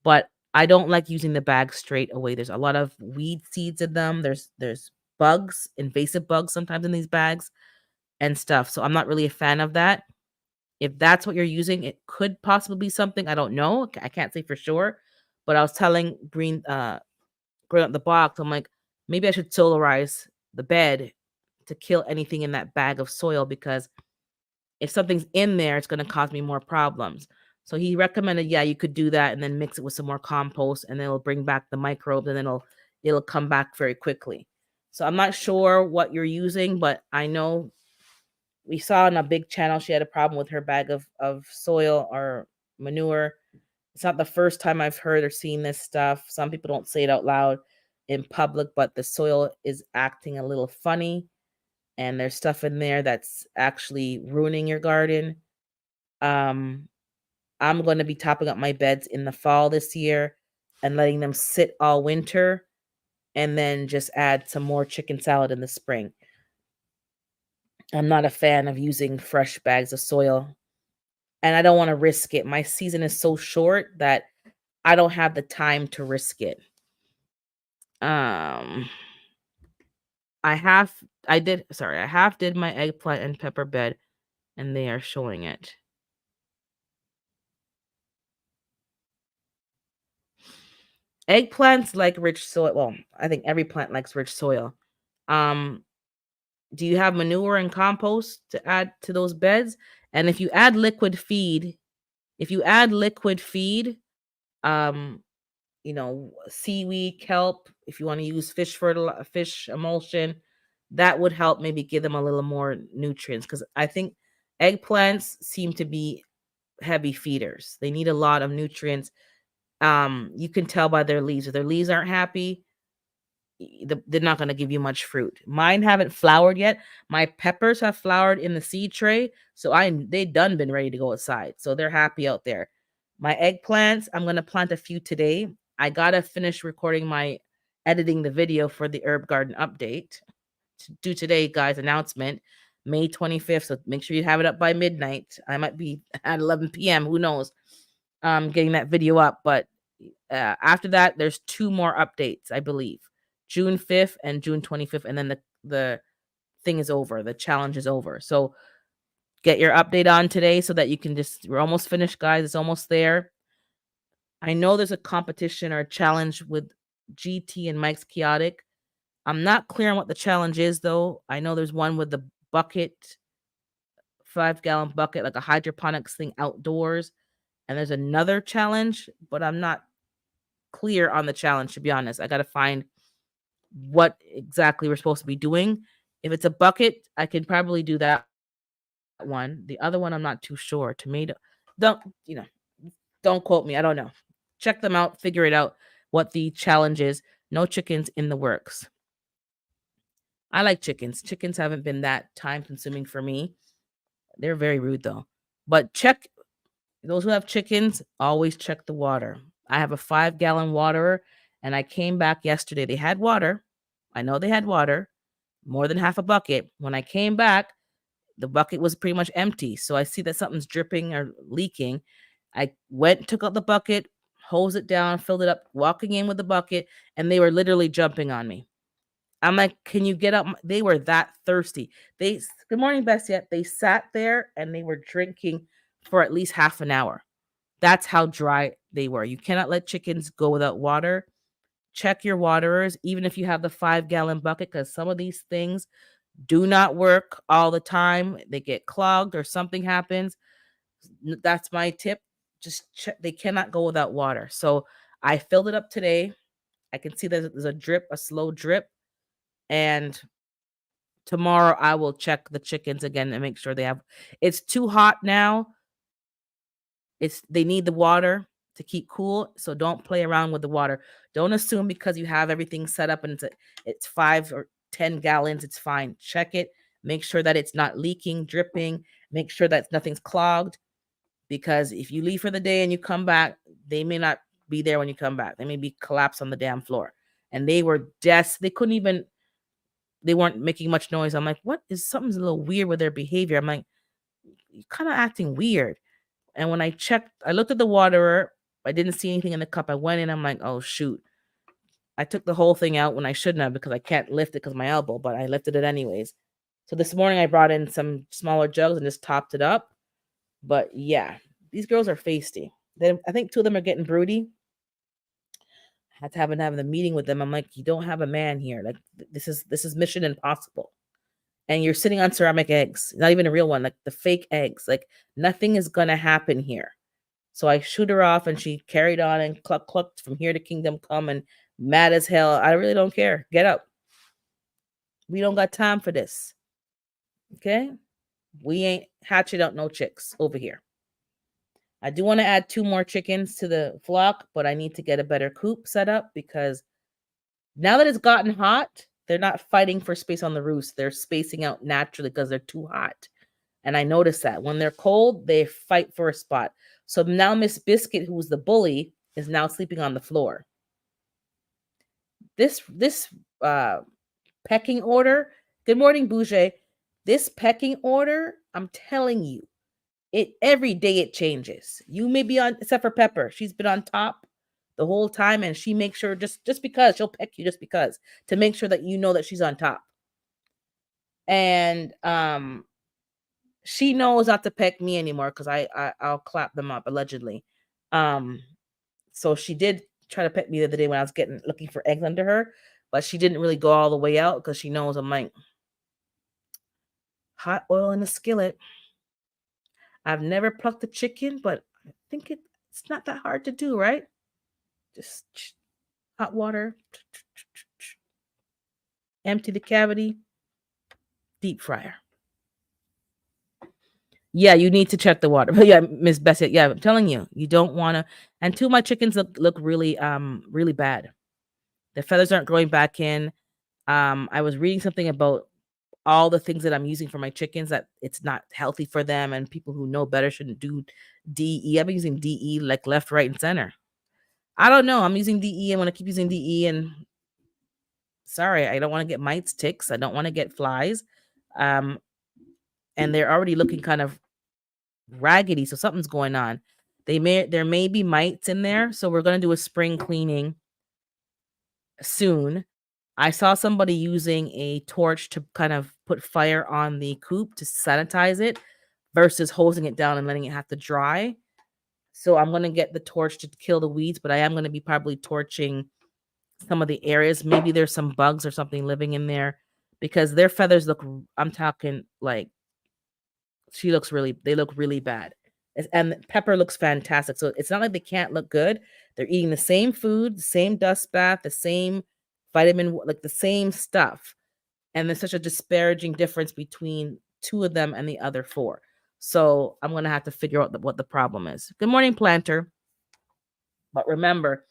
But I don't like using the bag straight away. There's a lot of weed seeds in them. There's bugs, invasive bugs sometimes in these bags and stuff. So I'm not really a fan of that. If that's what you're using, it could possibly be something. I don't know. I can't say for sure. But I was telling growing up the box, I'm like, maybe I should solarize the bed to kill anything in that bag of soil because if something's in there, it's gonna cause me more problems. So he recommended, yeah, you could do that and then mix it with some more compost and then it'll bring back the microbes and then it'll come back very quickly. So I'm not sure what you're using, but I know we saw on a big channel she had a problem with her bag of soil or manure. It's not the first time I've heard or seen this stuff. Some people don't say it out loud in public, but the soil is acting a little funny and there's stuff in there that's actually ruining your garden. Um, I'm going to be topping up my beds in the fall this year and letting them sit all winter and then just add some more chicken salad in the spring. I'm not a fan of using fresh bags of soil and I don't want to risk it. My season is so short that I don't have the time to risk it. Um I have I have did my eggplant and pepper bed and they are showing it. Eggplants like rich soil. Well, I think every plant likes rich soil. Um, do you have manure and compost to add to those beds? And if you add liquid feed, um, seaweed, kelp, if you want to use fish emulsion, that would help maybe give them a little more nutrients because I think eggplants seem to be heavy feeders. They need a lot of nutrients. You can tell by their leaves. If their leaves aren't happy, they're not going to give you much fruit. Mine haven't flowered yet. My peppers have flowered in the seed tray, so they done been ready to go outside. So they're happy out there. My eggplants, I'm going to plant a few today. I got to finish recording my editing the video for the herb garden update to do today, guys. Announcement May 25th. So make sure you have it up by midnight. I might be at 11 p.m. Who knows? Getting that video up, but After that, there's 2 more updates, I believe. June 5th and June 25th, and then the thing is over. The challenge is over. So get your update on today so that you can just we're almost finished, guys. It's almost there. I know there's a competition or a challenge with GT and Mike's Chaotic. I'm not clear on what the challenge is though. I know there's one with the bucket, 5-gallon bucket, like a hydroponics thing outdoors. And there's another challenge, but I'm not clear on the challenge, to be honest. I got to find what exactly we're supposed to be doing. If it's a bucket, I could probably do that one. The other one, I'm not too sure. Tomato, don't, you know, don't quote me. I don't know. Check them out, figure it out what the challenge is. No chickens in the works. I like chickens. Chickens haven't been that time consuming for me. They're very rude though. But check those who have chickens, always check the water. I have a 5-gallon waterer and I came back yesterday. They had water. I know they had water, more than half a bucket. When I came back, the bucket was pretty much empty. So I see that something's dripping or leaking. I went, took out the bucket, hosed it down, filled it up, walking in with the bucket, and they were literally jumping on me. I'm like, can you get up? They were that thirsty. Good morning, Bessie. They sat there and they were drinking for at least half an hour. That's how dry they were. You cannot let chickens go without water. Check your waterers, even if you have the 5-gallon bucket, because some of these things do not work all the time. They get clogged or something happens. That's my tip. Just check. They cannot go without water. So I filled it up today. I can see there's a drip, a slow drip. And tomorrow I will check the chickens again and make sure they have. It's too hot now. They need the water to keep cool, so don't play around with the water. Don't assume because you have everything set up and it's 5 or 10 gallons, it's fine. Check it. Make sure that it's not leaking, dripping. Make sure that nothing's clogged, because if you leave for the day and you come back, they may not be there when you come back. They may be collapsed on the damn floor. And they were they couldn't even, they weren't making much noise. I'm like, something's a little weird with their behavior. I'm like, you're kind of acting weird. And when I checked, I looked at the waterer. I didn't see anything in the cup. I went in. I'm like, oh, shoot. I took the whole thing out when I shouldn't have, because I can't lift it because of my elbow, but I lifted it anyways. So this morning I brought in some smaller jugs and just topped it up. But yeah, these girls are feisty. I think 2 of them are getting broody. I had to have the meeting with them. I'm like, you don't have a man here. Like this is mission impossible. And you're sitting on ceramic eggs, not even a real one, like the fake eggs. Like nothing is gonna happen here. So I shoot her off, and she carried on and clucked from here to kingdom come, and mad as hell. I really don't care. Get up. We don't got time for this. Okay? We ain't hatching out no chicks over here. I do want to add 2 more chickens to the flock, but I need to get a better coop set up, because now that it's gotten hot, they're not fighting for space on the roost. They're spacing out naturally because they're too hot. And I noticed that when they're cold, they fight for a spot. So now Miss Biscuit, who's the bully, is now sleeping on the floor. This pecking order. Good morning, Bouger. This pecking order, I'm telling you, every day it changes. You may be on, except for Pepper. She's been on top the whole time, and she makes sure just because she'll peck you just because, to make sure that you know that she's on top. And she knows not to peck me anymore, because I'll clap them up, allegedly. So she did try to peck me the other day when I was looking for eggs under her, but she didn't really go all the way out, because she knows I'm like hot oil in the skillet. I've never plucked a chicken, but I think it's not that hard to do, right? Just hot water, empty the cavity, deep fryer. Yeah, you need to check the water. But yeah, Miss Bessie, yeah, I'm telling you, you don't want to. And 2 of my chickens look really really bad. The feathers aren't growing back in. I was reading something about all the things that I'm using for my chickens, that it's not healthy for them, and people who know better shouldn't do DE. I've been using DE like left, right, and center. I don't know. I'm using DE. I'm gonna keep using DE, and sorry, I don't want to get mites, ticks. I don't want to get flies. And they're already looking kind of raggedy, so something's going on. There may be mites in there, so we're gonna do a spring cleaning soon. I saw somebody using a torch to kind of put fire on the coop to sanitize it versus hosing it down and letting it have to dry. So I'm gonna get the torch to kill the weeds, but I am gonna be probably torching some of the areas. Maybe there's some bugs or something living in there because their feathers look. I'm talking like they look really bad. And Pepper looks fantastic. So it's not like they can't look good. They're eating the same food, the same dust bath, the same like the same stuff. And there's such a disparaging difference between two of them and the other four. So I'm gonna have to figure out what the problem is. Good morning, planter. But remember,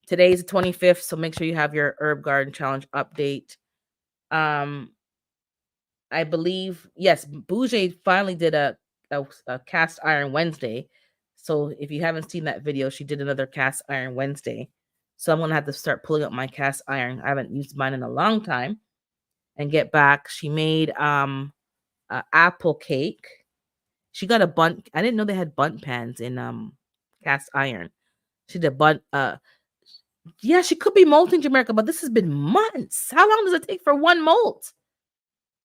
today's the 25th, so make sure you have your herb garden challenge update. I believe, yes, Bougie finally did a cast iron Wednesday. So if you haven't seen that video, she did another cast iron Wednesday. So I'm gonna have to start pulling up my cast iron. I haven't used mine in a long time and get back. She made a apple cake. She got a bunt. I didn't know they had bunt pans in cast iron. She did bunt yeah, she could be molting Jamaica, but this has been months. How long does it take for one molt?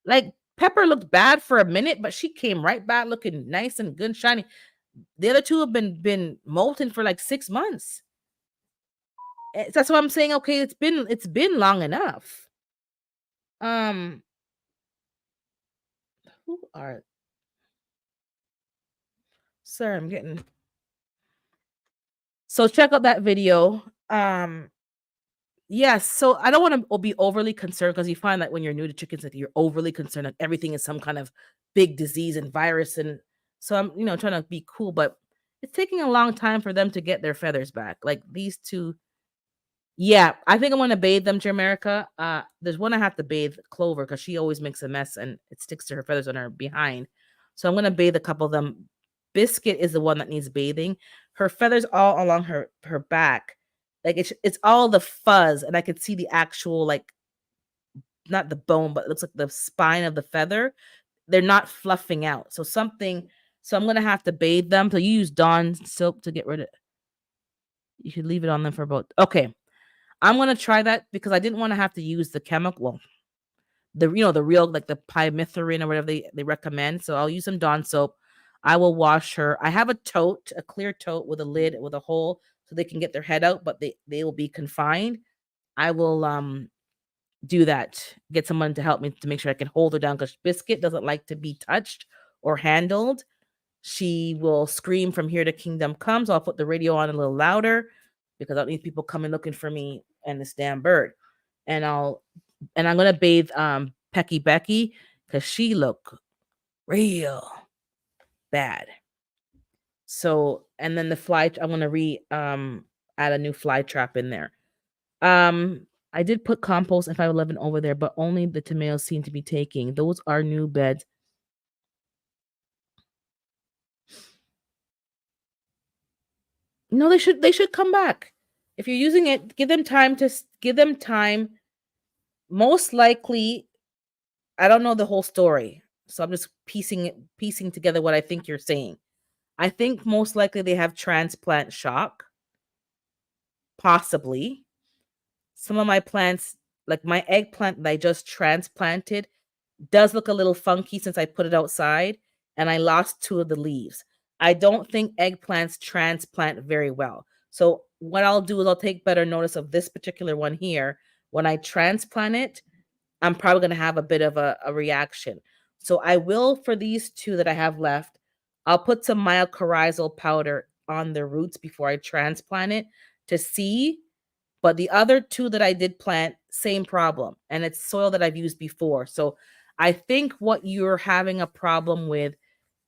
Like Pepper looked bad for a minute, but she came right back looking nice and good and shiny. The other two have been molten for like 6 months. That's what I'm saying. Okay, it's been long enough. Um, who are sir? I'm getting so check out that video. Yes, so I don't want to be overly concerned because you find that when you're new to chickens, that you're overly concerned that everything is some kind of big disease and virus, and so I'm trying to be cool, but it's taking a long time for them to get their feathers back. Like these two, yeah, I think I'm gonna bathe them, Jamaica. There's one I have to bathe, Clover, because she always makes a mess and it sticks to her feathers on her behind. So I'm gonna bathe a couple of them. Biscuit is the one that needs bathing. Her feathers all along her back, like it's all the fuzz, and I could see the actual like not the bone, but it looks like the spine of the feather. They're not fluffing out. So something. So I'm gonna have to bathe them. So you use Dawn soap to get rid of. You should leave it on them for about. Okay, I'm gonna try that because I didn't want to have to use the chemical. Well, the real like the pymethrine or whatever they recommend. So I'll use some Dawn soap. I will wash her. I have a tote, a clear tote with a lid with a hole so they can get their head out, but they will be confined. I will do that. Get someone to help me to make sure I can hold her down because Biscuit doesn't like to be touched or handled. She will scream from here to kingdom comes. I'll put the radio on a little louder because I don't need people coming looking for me and this damn bird. And I'm gonna bathe Pecky Becky because she look real bad. So and then the fly I'm gonna add a new fly trap in there. I did put compost and 511 over there, but only the tomatoes seem to be taking. Those are new beds. No, they should come back. If you're using it, give them time. Most likely, I don't know the whole story, so I'm just piecing together what I think you're saying. I think most likely they have transplant shock, possibly. Some of my plants, like my eggplant that I just transplanted, does look a little funky since I put it outside and I lost 2 of the leaves. I don't think eggplants transplant very well. So what I'll do is I'll take better notice of this particular one here. When I transplant it, I'm probably going to have a bit of a reaction. So I will, for these 2 that I have left, I'll put some mycorrhizal powder on the roots before I transplant it to see. But the other 2 that I did plant, same problem. And it's soil that I've used before. So I think what you're having a problem with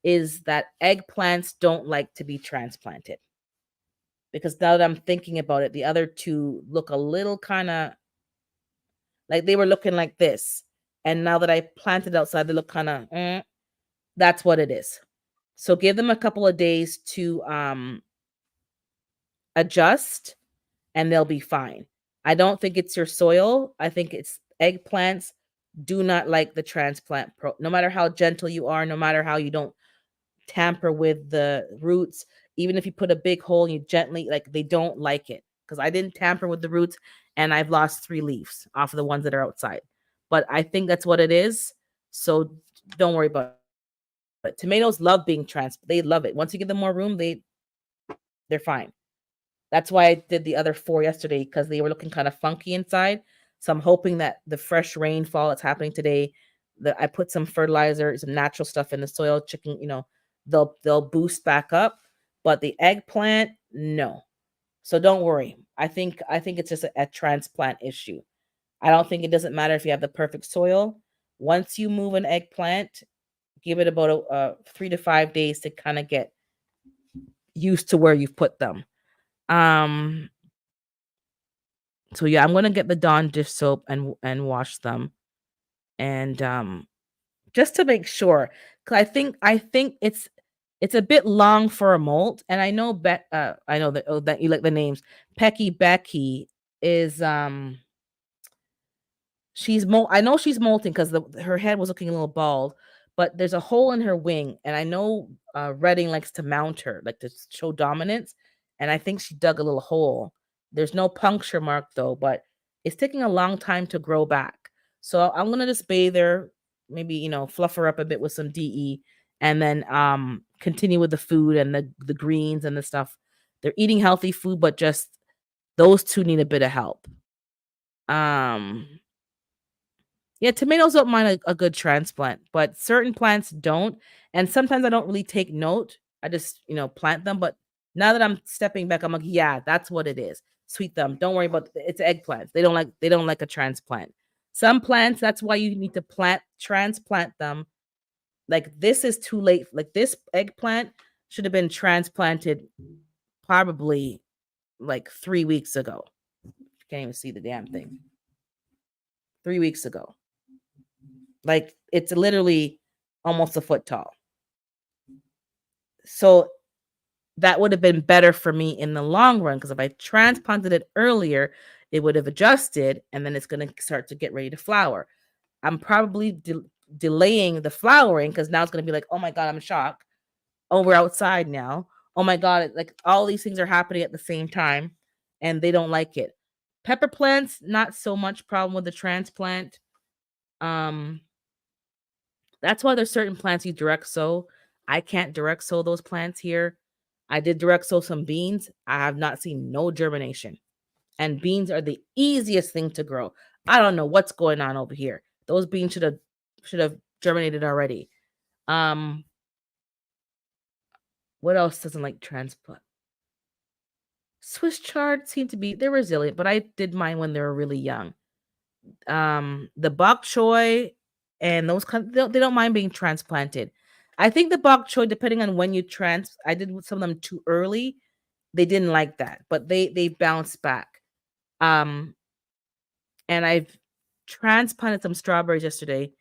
is that eggplants don't like to be transplanted. Because now that I'm thinking about it, the other 2 look a little kind of like they were looking like this. And now that I planted outside, they look kind of, that's what it is. So give them a couple of days to adjust and they'll be fine. I don't think it's your soil. I think it's eggplants do not like the transplant no matter how gentle you are, no matter how you don't tamper with the roots, Even if you put a big hole and you gently, like, they don't like it because I didn't tamper with the roots and I've lost 3 leaves off of the ones that are outside. But I think that's what it is. So don't worry about it. Tomatoes love being they love it. Once you give them more room, they're fine. That's why I did the other 4 yesterday because they were looking kind of funky inside. So I'm hoping that the fresh rainfall that's happening today, that I put some fertilizer, some natural stuff in the soil, chicken, they'll boost back up. But the eggplant, no. So don't worry. I think it's just a transplant issue. I don't think it doesn't matter if you have the perfect soil. Once you move an eggplant, give it about 3 to 5 days to kind of get used to where you've put them. Um, so yeah, I'm gonna get the Dawn dish soap and wash them, and just to make sure, because I think it's a bit long for a molt, and I know that, oh, that you like the names. Pecky Becky is I know she's molting because her head was looking a little bald, but there's a hole in her wing, and I know Redding likes to mount her, like to show dominance, and I think she dug a little hole. There's no puncture mark though, but it's taking a long time to grow back. So I'm gonna just bathe her, maybe fluff her up a bit with some DE, and then continue with the food and the greens and the stuff. They're eating healthy food, but just those two need a bit of help. Um yeah, tomatoes don't mind a good transplant, but certain plants don't. And sometimes I don't really take note. I just, plant them. But now that I'm stepping back, I'm like, yeah, that's what it is. Sweet thumb. Don't worry about it's eggplants. They don't like a transplant. Some plants, that's why you need to transplant them. Like this is too late. Like this eggplant should have been transplanted probably like 3 weeks ago. Can't even see the damn thing. 3 weeks ago. Like it's literally almost a foot tall. So that would have been better for me in the long run because if I transplanted it earlier, it would have adjusted and then it's going to start to get ready to flower. I'm probably delaying the flowering because now it's going to be like, oh my God, I'm shocked. Oh, we're outside now. Oh my God, like all these things are happening at the same time and they don't like it. Pepper plants, not so much problem with the transplant. Um, That's why there's certain plants you direct sow. I can't direct sow those plants here. I did direct sow some beans. I have not seen no germination. And beans are the easiest thing to grow. I don't know what's going on over here. Those beans should have germinated already. Um, what else doesn't like transplant? Swiss chard seem to be they're resilient, but I did mine when they were really young. The bok choy and those they don't mind being transplanted. I think the bok choy, depending on when you I did some of them too early. They didn't like that, but they bounced back. Um, and I've transplanted some strawberries yesterday.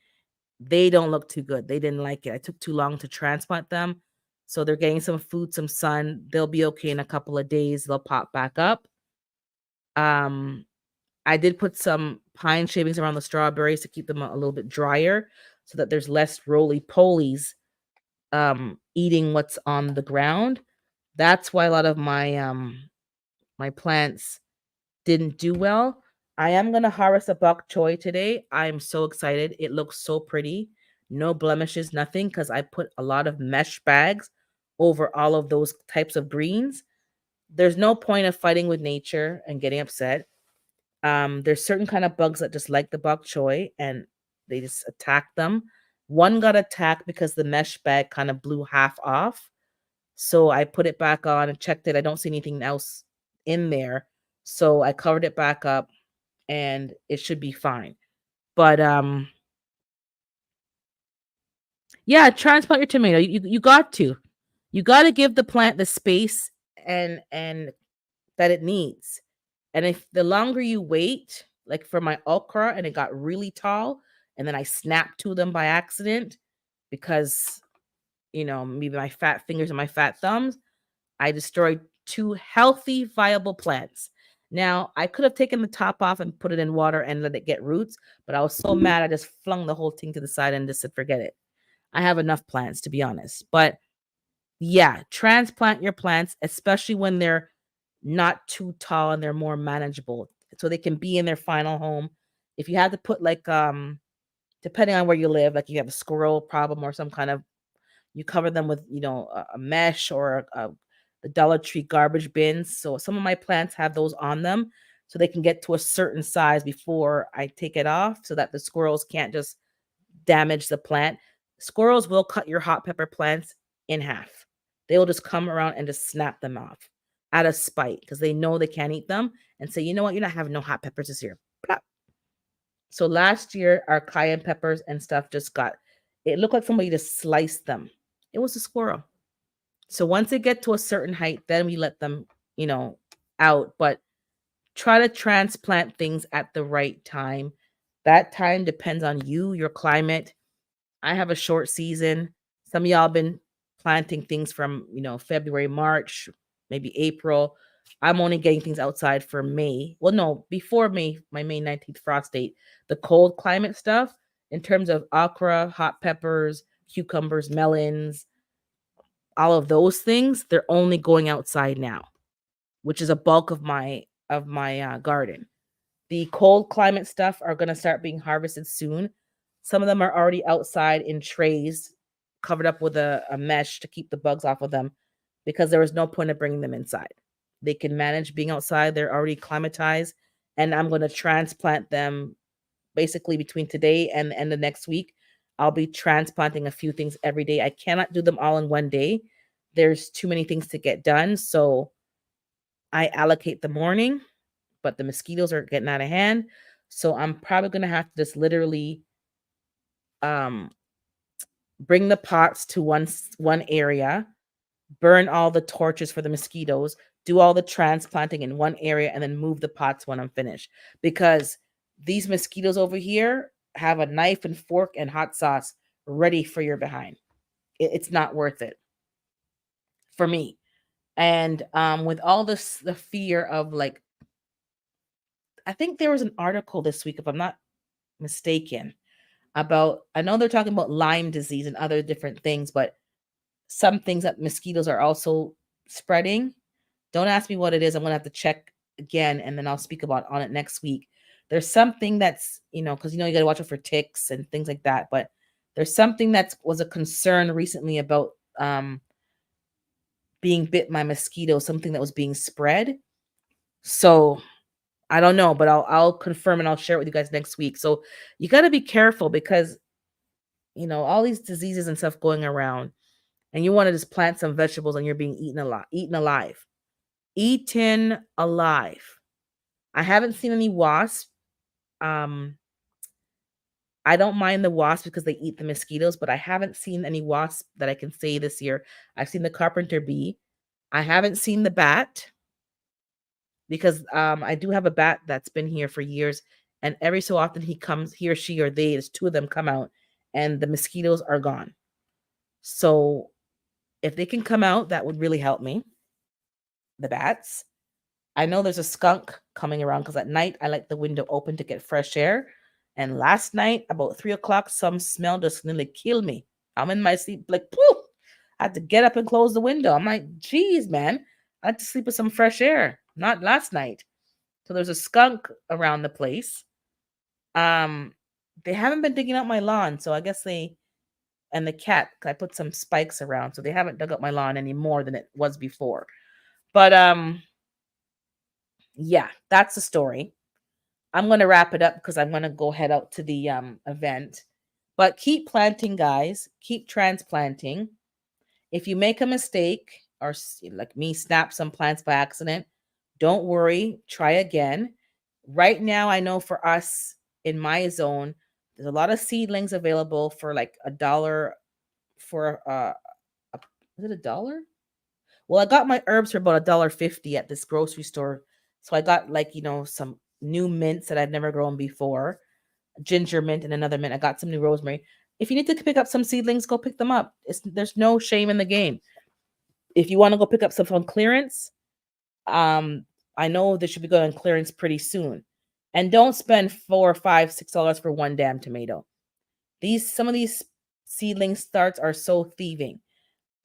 They don't look too good. They didn't like it. I took too long to transplant them. So they're getting some food, some sun. They'll be okay in a couple of days. They'll pop back up. Um, I did put some pine shavings around the strawberries to keep them a little bit drier so that there's less roly-polies eating what's on the ground. That's why a lot of my plants didn't do well. I am gonna harvest a bok choy today. I'm so excited. It looks so pretty. No blemishes, nothing, because I put a lot of mesh bags over all of those types of greens. There's no point of fighting with nature and getting upset. There's certain kind of bugs that just like the bok choy and they just attack them. One got attacked because the mesh bag kind of blew half off. So I put it back on and checked it. I don't see anything else in there. So I covered it back up and it should be fine. But yeah, transplant your tomato. You got to. You got to give the plant the space and that it needs. And if the longer you wait, like for my okra, and it got really tall, and then I snapped to them by accident because, maybe my fat fingers and my fat thumbs, I destroyed two healthy, viable plants. Now, I could have taken the top off and put it in water and let it get roots, but I was so mad, I just flung the whole thing to the side and just said, forget it. I have enough plants, to be honest. But Yeah, transplant your plants, especially when they're not too tall and they're more manageable, so they can be in their final home. If you have to put like depending on where you live, like you have a squirrel problem or some kind of, you cover them with, a mesh or the Dollar Tree garbage bins. So some of my plants have those on them so they can get to a certain size before I take it off so that the squirrels can't just damage the plant. Squirrels will cut your hot pepper plants in half. They will just come around and just snap them off out of spite because they know they can't eat them and say, you know what, you're not having no hot peppers this year. Plop. So last year, our cayenne peppers and stuff just got, it looked like somebody just sliced them. It was a squirrel. So once they get to a certain height, then we let them, you know, out. But try to transplant things at the right time. That time depends on you, your climate. I have a short season. Some of y'all been planting things from, February, March, maybe April. I'm only getting things outside for May. Well, no, before May, my May 19th frost date, the cold climate stuff in terms of okra, hot peppers, cucumbers, melons, all of those things, they're only going outside now, which is a bulk of my garden. The cold climate stuff are going to start being harvested soon. Some of them are already outside in trays, covered up with a mesh to keep the bugs off of them because there was no point of bringing them inside. They can manage being outside. They're already climatized. And I'm going to transplant them basically between today and the end of next week. I'll be transplanting a few things every day. I cannot do them all in one day. There's too many things to get done. So I allocate the morning, but the mosquitoes are getting out of hand. So I'm probably gonna have to just literally um bring the pots to one area, burn all the torches for the mosquitoes, do all the transplanting in one area, and then move the pots when I'm finished. Because these mosquitoes over here have a knife and fork and hot sauce ready for your behind. It's not worth it for me. And with all this, the fear of like, I think there was an article this week, if I'm not mistaken, about, I know they're talking about Lyme disease and other different things, but some things that mosquitoes are also spreading. Don't ask me what it is. I'm gonna have to check again and then I'll speak about on it next week. There's something that's, because you gotta watch out for ticks and things like that, but there's something that was a concern recently about being bit by mosquito, something that was being spread. So I don't know, but I'll confirm and I'll share it with you guys next week. So you got to be careful because all these diseases and stuff going around, and you want to just plant some vegetables and you're being eaten alive. Eaten alive. I haven't seen any wasps. Um, I don't mind the wasps because they eat the mosquitoes, but I haven't seen any wasps that I can say this year. I've seen the carpenter bee. I haven't seen the bat because I do have a bat that's been here for years, and every so often he or she or they, there's two of them come out, and the mosquitoes are gone. So if they can come out, that would really help me. The bats. I know there's a skunk coming around because at night I like the window open to get fresh air. And last night, about 3 o'clock, some smell just nearly killed me. I'm in my sleep, like, poof. I had to get up and close the window. I'm like, geez, man, I like to sleep with some fresh air. Not last night. So there's a skunk around the place. Um, they haven't been digging up my lawn, so I guess and the cat, I put some spikes around, so they haven't dug up my lawn any more than it was before. But yeah, that's the story. I'm gonna wrap it up because I'm gonna go head out to the event. But keep planting, guys. Keep transplanting. If you make a mistake or like me, snap some plants by accident, don't worry. Try again. Right now, I know for us in my zone, there's a lot of seedlings available for like $1 for is it $1? Well, I got my herbs for about $1.50 at this grocery store. So I got like, some new mints that I've never grown before, ginger mint and another mint. I got some new rosemary. If you need to pick up some seedlings, go pick them up. There's no shame in the game. If you want to go pick up stuff on clearance, I know they should be going on clearance pretty soon. And don't spend $4, $5, $6 for one damn tomato. Some of these seedling starts are so thieving.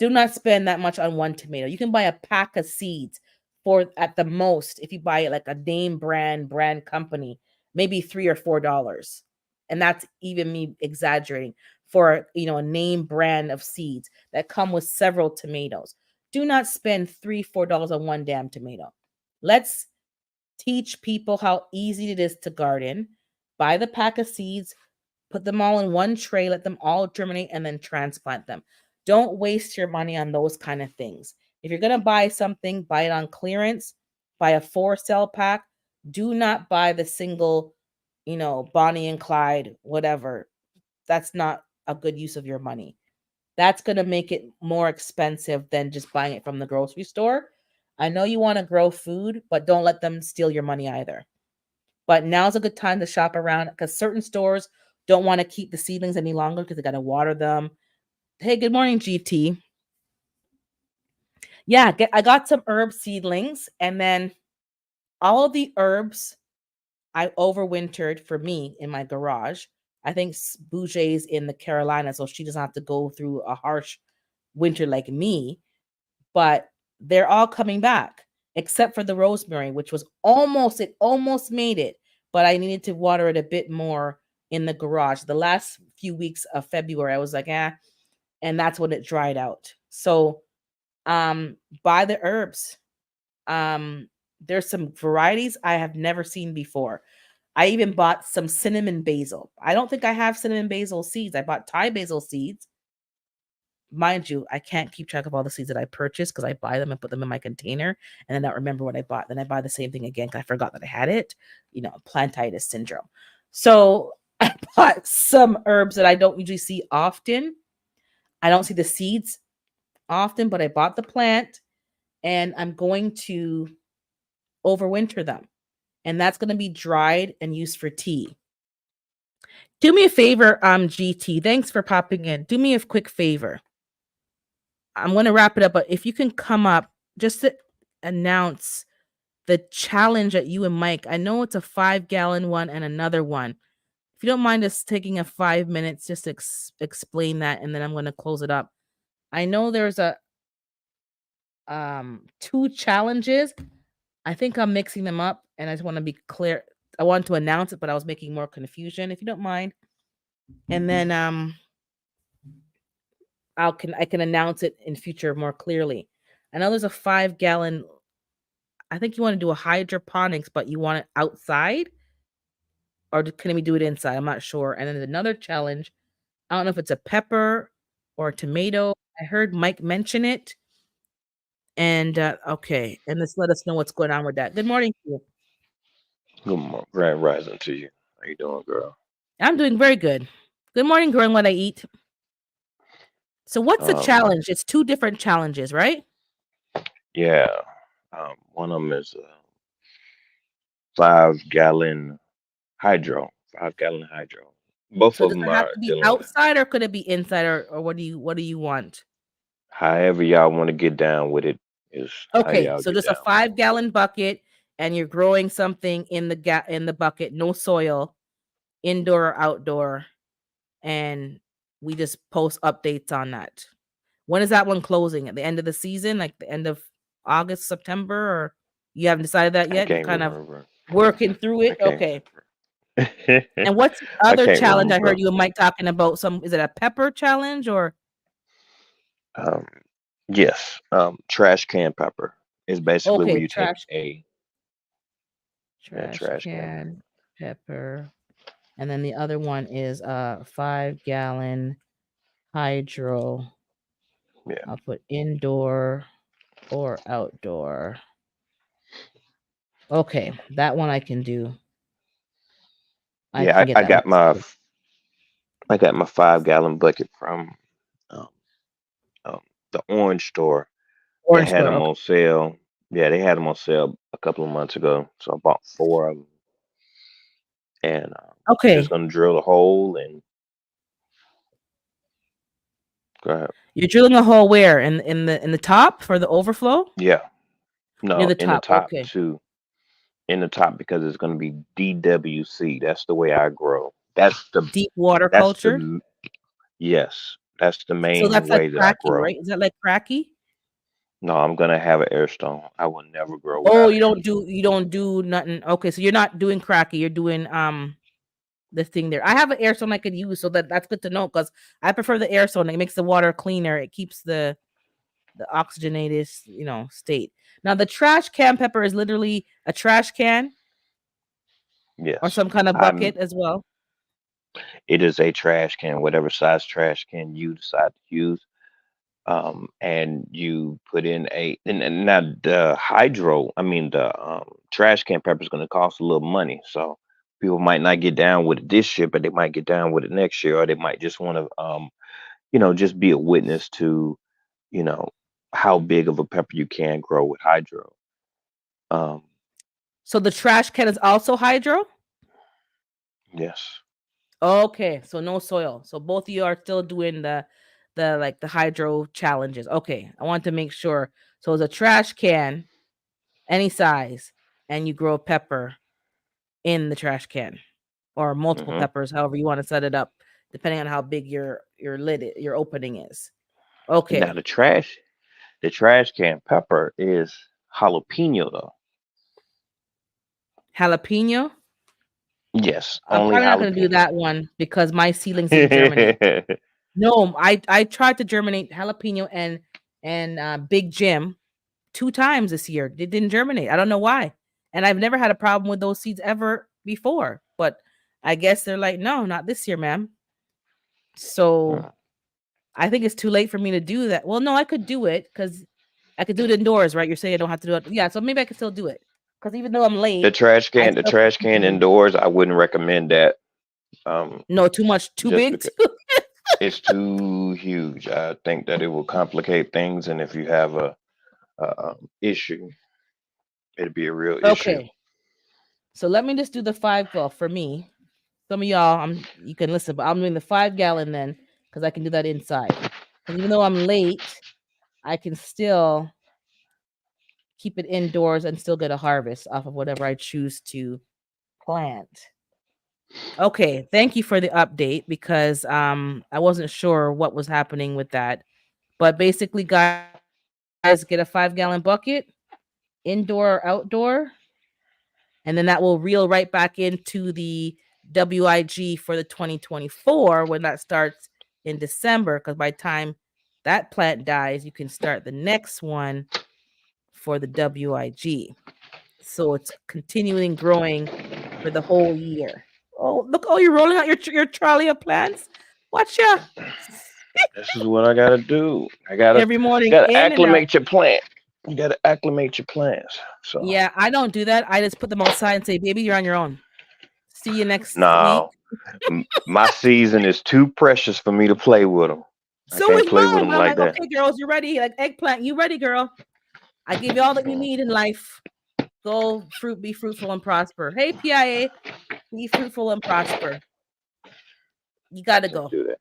Do not spend that much on one tomato. You can buy a pack of seeds for at the most, if you buy it like a name brand company, maybe $3 or $4. And that's even me exaggerating for a name brand of seeds that come with several tomatoes. Do not spend $3, $4 on one damn tomato. Let's teach people how easy it is to garden. Buy the pack of seeds, put them all in one tray, let them all germinate, and then transplant them. Don't waste your money on those kind of things. If you're going to buy something, buy it on clearance, buy a 4 cell pack. Do not buy the single, Bonnie and Clyde, whatever. That's not a good use of your money. That's going to make it more expensive than just buying it from the grocery store. I know you want to grow food, but don't let them steal your money either. But now's a good time to shop around because certain stores don't want to keep the seedlings any longer because they got to water them. Hey, good morning, GT. Yeah, I got some herb seedlings, and then all of the herbs I overwintered for me in my garage. I think Bouger's in the Carolinas, so she doesn't have to go through a harsh winter like me. But they're all coming back except for the rosemary, which was it almost made it, but I needed to water it a bit more in the garage. The last few weeks of February, I was like, and that's when it dried out. So, buy the herbs. There's some varieties I have never seen before. I even bought some cinnamon basil. I don't think I have cinnamon basil seeds. I bought Thai basil seeds. Mind you, I can't keep track of all the seeds that I purchased because I buy them and put them in my container and then I don't remember what I bought. Then I buy the same thing again because I forgot that I had it, plantitis syndrome. So I bought some herbs that I don't usually see often. I don't see the seeds often, but I bought the plant and I'm going to overwinter them. And that's going to be dried and used for tea. Do me a favor, GT. Thanks for popping in. Do me a quick favor. I'm going to wrap it up, but if you can come up just to announce the challenge that you and Mike, I know it's a 5-gallon one and another one. If you don't mind us taking a 5 minutes just to explain that, and then I'm going to close it up. I know there's a 2 challenges. I think I'm mixing them up, and I just want to be clear. I want to announce it, but I was making more confusion. If you don't mind, and then I can announce it in future more clearly. I know there's a 5-gallon. I think you want to do a hydroponics, but you want it outside, or can we do it inside? I'm not sure. And then there's another challenge. I don't know if it's a pepper or a tomato. I heard Mike mention it. And okay, and let's let us know what's going on with that. Good morning to you. Good morning, grand rising to you. How you doing, girl? I'm doing very good. Good morning, growing what I eat. So what's the Um, challenge? It's 2 different challenges, right? yeah. One of them is 5 gallon hydro, 5 gallon hydro. Both So of does them it have are to be dealing with outside or could it be inside, or what do you want? however y'all want to get down with it is how Okay, y'all so get just a down. 5-gallon bucket and you're growing something in the bucket, no soil, indoor or outdoor, and we just post updates on that. When is that one closing? At the end of the season, like the end of August, September, or you haven't decided that I yet? You're can't kind of remember. working through I it. can't Okay. remember. And what's the I other can't challenge I heard remember. you and Mike talking about? Is it a pepper challenge or Um, yes. Trash can pepper is basically where okay, you take a trash trash can. can pepper. And then the other one is 5-gallon hydro. Yeah. I'll put indoor or outdoor. Okay, that one I can do. I Yeah. can get I that got mixed my up. 5 gallon bucket from um, um, the orange store. They Orange had store. them Okay. on sale. Yeah, they had them on sale a couple of months ago. So I bought 4 of them, and I'm just Okay. gonna drill a hole and go ahead. You're drilling a hole where? In the top for the overflow? Yeah, Near no, the in the top. top Okay. too. In the top because it's gonna be DWC. That's the way I grow. Deep water That's culture. the yes. That's the So main that's like way that I cracky, grow. right? Is that like cracky? No, I'm gonna have an air stone. I will never grow Oh, without air. you don't do nothing. Okay, so you're not doing cracky. You're doing the thing there. I have an air stone I could use, so that's good to know because I prefer the air stone. It makes the water cleaner. It keeps the oxygenated, state. Now the trash can pepper is literally a trash can or Yes, some kind of I'm. bucket as well. It is a trash can, whatever size trash can you decide to use. And you put in and now the hydro, I mean the trash can pepper is going to cost a little money, so people might not get down with it this year, but they might get down with it next year, or they might just want to just be a witness to you know how big of a pepper you can grow with hydro. Um, So the trash can is also hydro. yes. Okay, so no soil. So both of you are still doing the like the hydro challenges. Okay, I want to make sure. So it's a trash can, any size, and you grow pepper in the trash can, or multiple Hmm. peppers, however you want to set it up, depending on how big your opening is. Now Okay, the trash can pepper is jalapeno though. jalapeno. Yes, I'm only probably not going to do jalapeno. that one because my seedlings didn't germinate. No, I tried to germinate jalapeno and Big Jim 2 times this year. They didn't germinate. I don't know why. And I've never had a problem with those seeds ever before, but I guess they're like, "No, not this year, ma'am." So, Mm. I think it's too late for me to do that. Well, no, I could do it because I could do it indoors, right? You're saying I don't have to do it. Yeah, so maybe I can still do it. Because even though I'm The late, trash I can, the still can trash keep it can in. indoors, I wouldn't recommend that. Um, No, too much, too just big. because it's too huge. I think that it will complicate things, and if you have a issue, it'd be a real issue. Okay. So let me just do the 5, well, for me. Some of y'all, you can listen, but I'm doing the 5 gallon then because I can do that inside. Because even though I'm late, I can still keep it indoors and still get a harvest off of whatever I choose to plant. Okay, thank you for the update because I wasn't sure what was happening with that. But basically, guys, get a 5 gallon bucket, indoor or outdoor, and then that will reel right back into the WIG for the 2024 when that starts in December. Because by the time that plant dies, you can start the next one for the WIG. So it's continuing growing for the whole year. Oh, look! Oh, you're rolling out your trolley of plants. Watch ya This is what I gotta do. I gotta every morning gotta in and out. acclimate your plant. You gotta acclimate your plants. So Yeah, I don't do that. I just put them outside and say, "Baby, you're on your own. See you next week." now, my season is too precious for me to play with them. I So can't is play with mine. them But I'm like like, that. "Okay, girls, you ready? Like eggplant, you ready, girl? I give you all that you Mm, need in life. Go be fruitful and prosper. Hey, PIA, be fruitful and prosper. You gotta can't go." do that.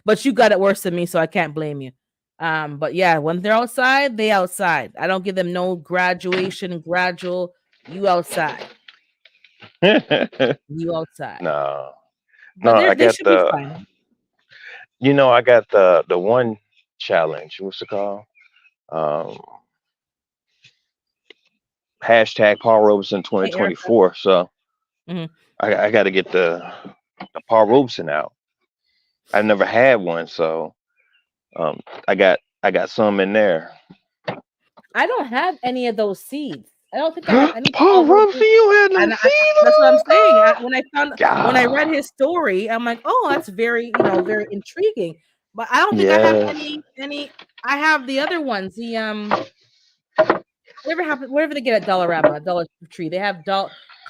But you got it worse than me, so I can't blame you. But yeah, when they're outside, they outside. I don't give them no graduation, gradual. You outside. You outside. no, no, But I they got should be the. fine. I got the one challenge. What's it called? Um, hashtag Paul Robeson Hey, Erica. 2024. So Mhm. I got to get the Paul Robeson out. I've never had one, so um, I got some in there. I don't have any of those seeds. I don't think I have any Paul Paul Robeson, Robeson. you had no And seed that's what I'm on, saying. girl. When I read Yeah. his story, I'm like, oh, that's very very intriguing. But I don't think I have Yes. any. I have the other ones. The whatever they get at Dollarama, Dollar Tree. They have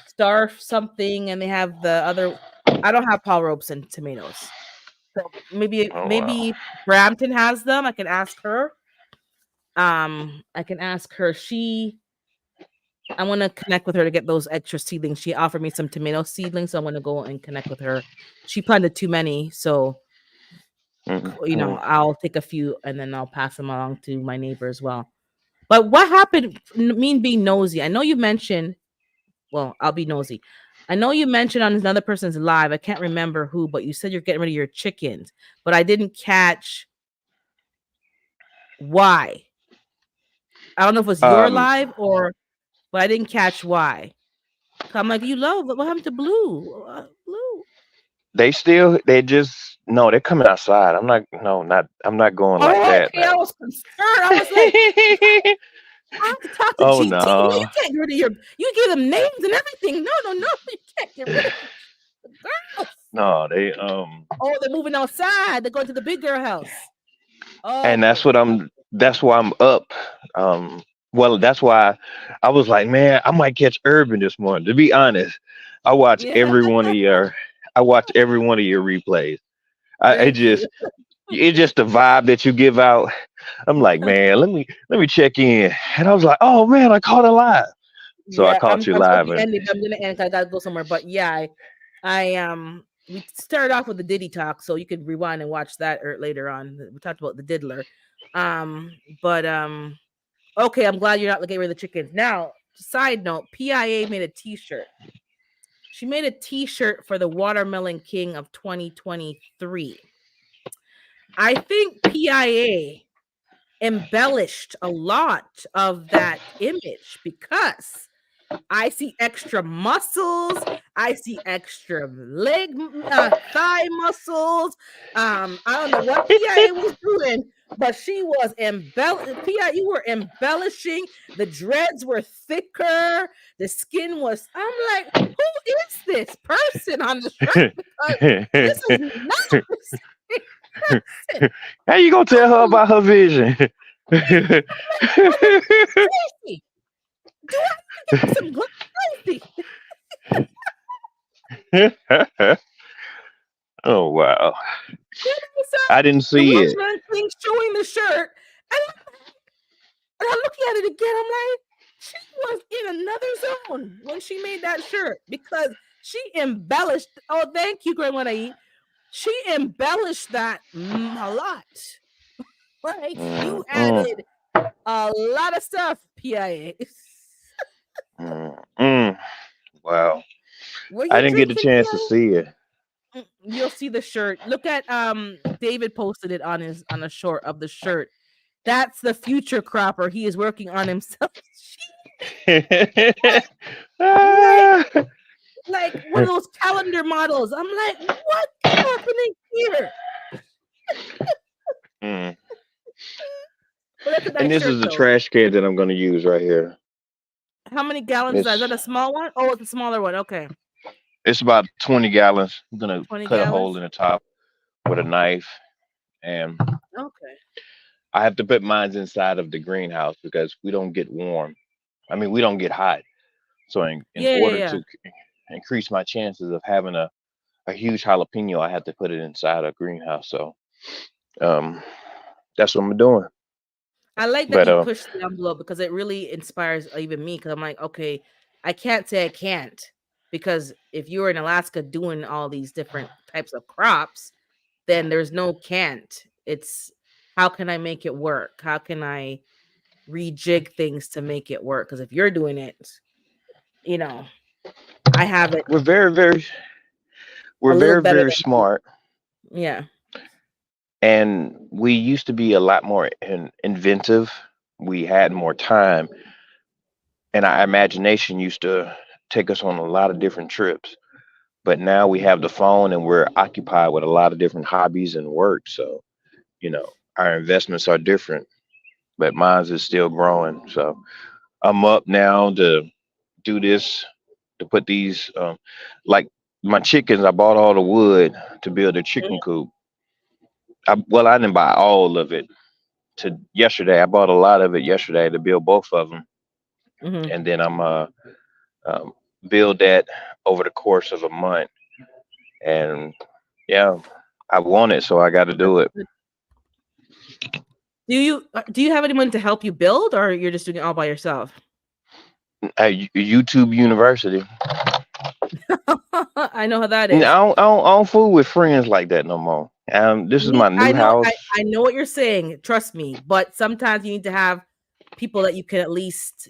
Star something, and they have the other. I don't have Paul Robeson tomatoes. So Oh well. maybe Brampton has them. I can ask her. I can ask her. I want to connect with her to get those extra seedlings. She offered me some tomato seedlings, so I'm going to go and connect with her. She planted too many, so Mm-mm. I'll take a few and then I'll pass them along to my neighbor as well. But what happened? Mean being nosy. I know you mentioned well, I'll be nosy. I know you mentioned on another person's live, I can't remember who, but you said you're getting rid of your chickens, but I didn't catch why. I don't know if it was your Um, live or, but I didn't catch why. 'Cause I'm like, you love what happened to Blue? Blue. they just no, they're coming outside. I'm not no, not I'm not going like Oh, that okay. I now. was concerned. I was like, I have to talk to Oh GT. No, you no, can't get rid of your. You give them names and everything. No, no, no. You can't get rid of the girls. no, they Oh, they're moving outside. They're going to the big girl house. and that's Okay. what that's why I'm up. Um, well, that's why I was like, man, I might catch Urban this morning. To be honest, I watch Yeah. every one of your, I watch every one of your replays. I Thank you. it's just the vibe that you give out. I'm like, man, let me check in, and I was like, oh man, I caught it live. So I Yeah, caught you I'm supposed to live, be and ending, but I'm gonna end 'cause I gotta go somewhere. But yeah, we started off with the Diddy talk, so you could rewind and watch that later on. We talked about the diddler. But okay, I'm glad you're not getting rid of the chickens. Now, side note, PIA made a T-shirt. She made a T-shirt for the Watermelon King of 2023. I think PIA embellished a lot of that image because I see extra muscles. I see extra thigh muscles. I don't know what PIA was doing, but she was PIA, you were embellishing. The dreads were thicker. The skin was. I'm like, who is this person on the shirt? Because this is not the same person. how you gonna tell her about her vision? I'm like, seriously, do I need to get some glasses? Oh wow, Then I I saw didn't the see it. watermelon thing showing the shirt, and I'm looking at it again. I'm like, she was in another zone when she made that shirt because she embellished. Oh, thank you, Grandma Eat. She embellished that a lot. Like Mm, you mm, added a lot of stuff, PIA. mm. Wow, Were I you didn't get a drinking chance to PIA? see it. You'll see the shirt. Look at David posted it on his on a short of the shirt. That's the future cropper. He is working on himself. like Ah. like one of those calendar models. I'm like, what is happening here? Mm. But that's a And nice this shirt is the though. trash can that I'm going to use right here. How many gallons is that? Is It's that a small one? Oh, it's a smaller one. Okay. it's about 20 gallons. I'm gonna 20 cut a hole gallons. in the top with a knife, and Okay. I have to put mines inside of the greenhouse because we don't get warm. I mean, we don't get hot. So in Yeah, yeah, order yeah. to increase my chances of having a huge jalapeno, I have to put it inside a greenhouse. So um, that's what I'm doing. I like that But you push the envelope because it really inspires even me because I'm like, okay, I can't say I can't because if you're in Alaska doing all these different types of crops, then there's no can't. It's how can I make it work? How can I rejig things to make it work? Because if you're doing it, you know, I have it we're a little very better very than you. smart, Yeah. and we used to be a lot more inventive. We had more time, and our imagination used to take us on a lot of different trips. But now we have the phone, and we're occupied with a lot of different hobbies and work. So our investments are different, but mine's is still growing. So I'm up now to do this, to put these like my chickens. I bought all the wood to build a chicken coop. I didn't buy all of it to yesterday. I bought a lot of it yesterday to build both of them, Mm-hmm. and then I'm um, build that over the course of a month. And yeah, I want it, so I got to do it. Do you have anyone to help you build, or you're just doing it all by yourself? At YouTube University. I know how that I is. don't, I don't, I don't fool with friends like that no more. This is my I new know house. I know what you're saying. Trust me, but sometimes you need to have people that you can at least,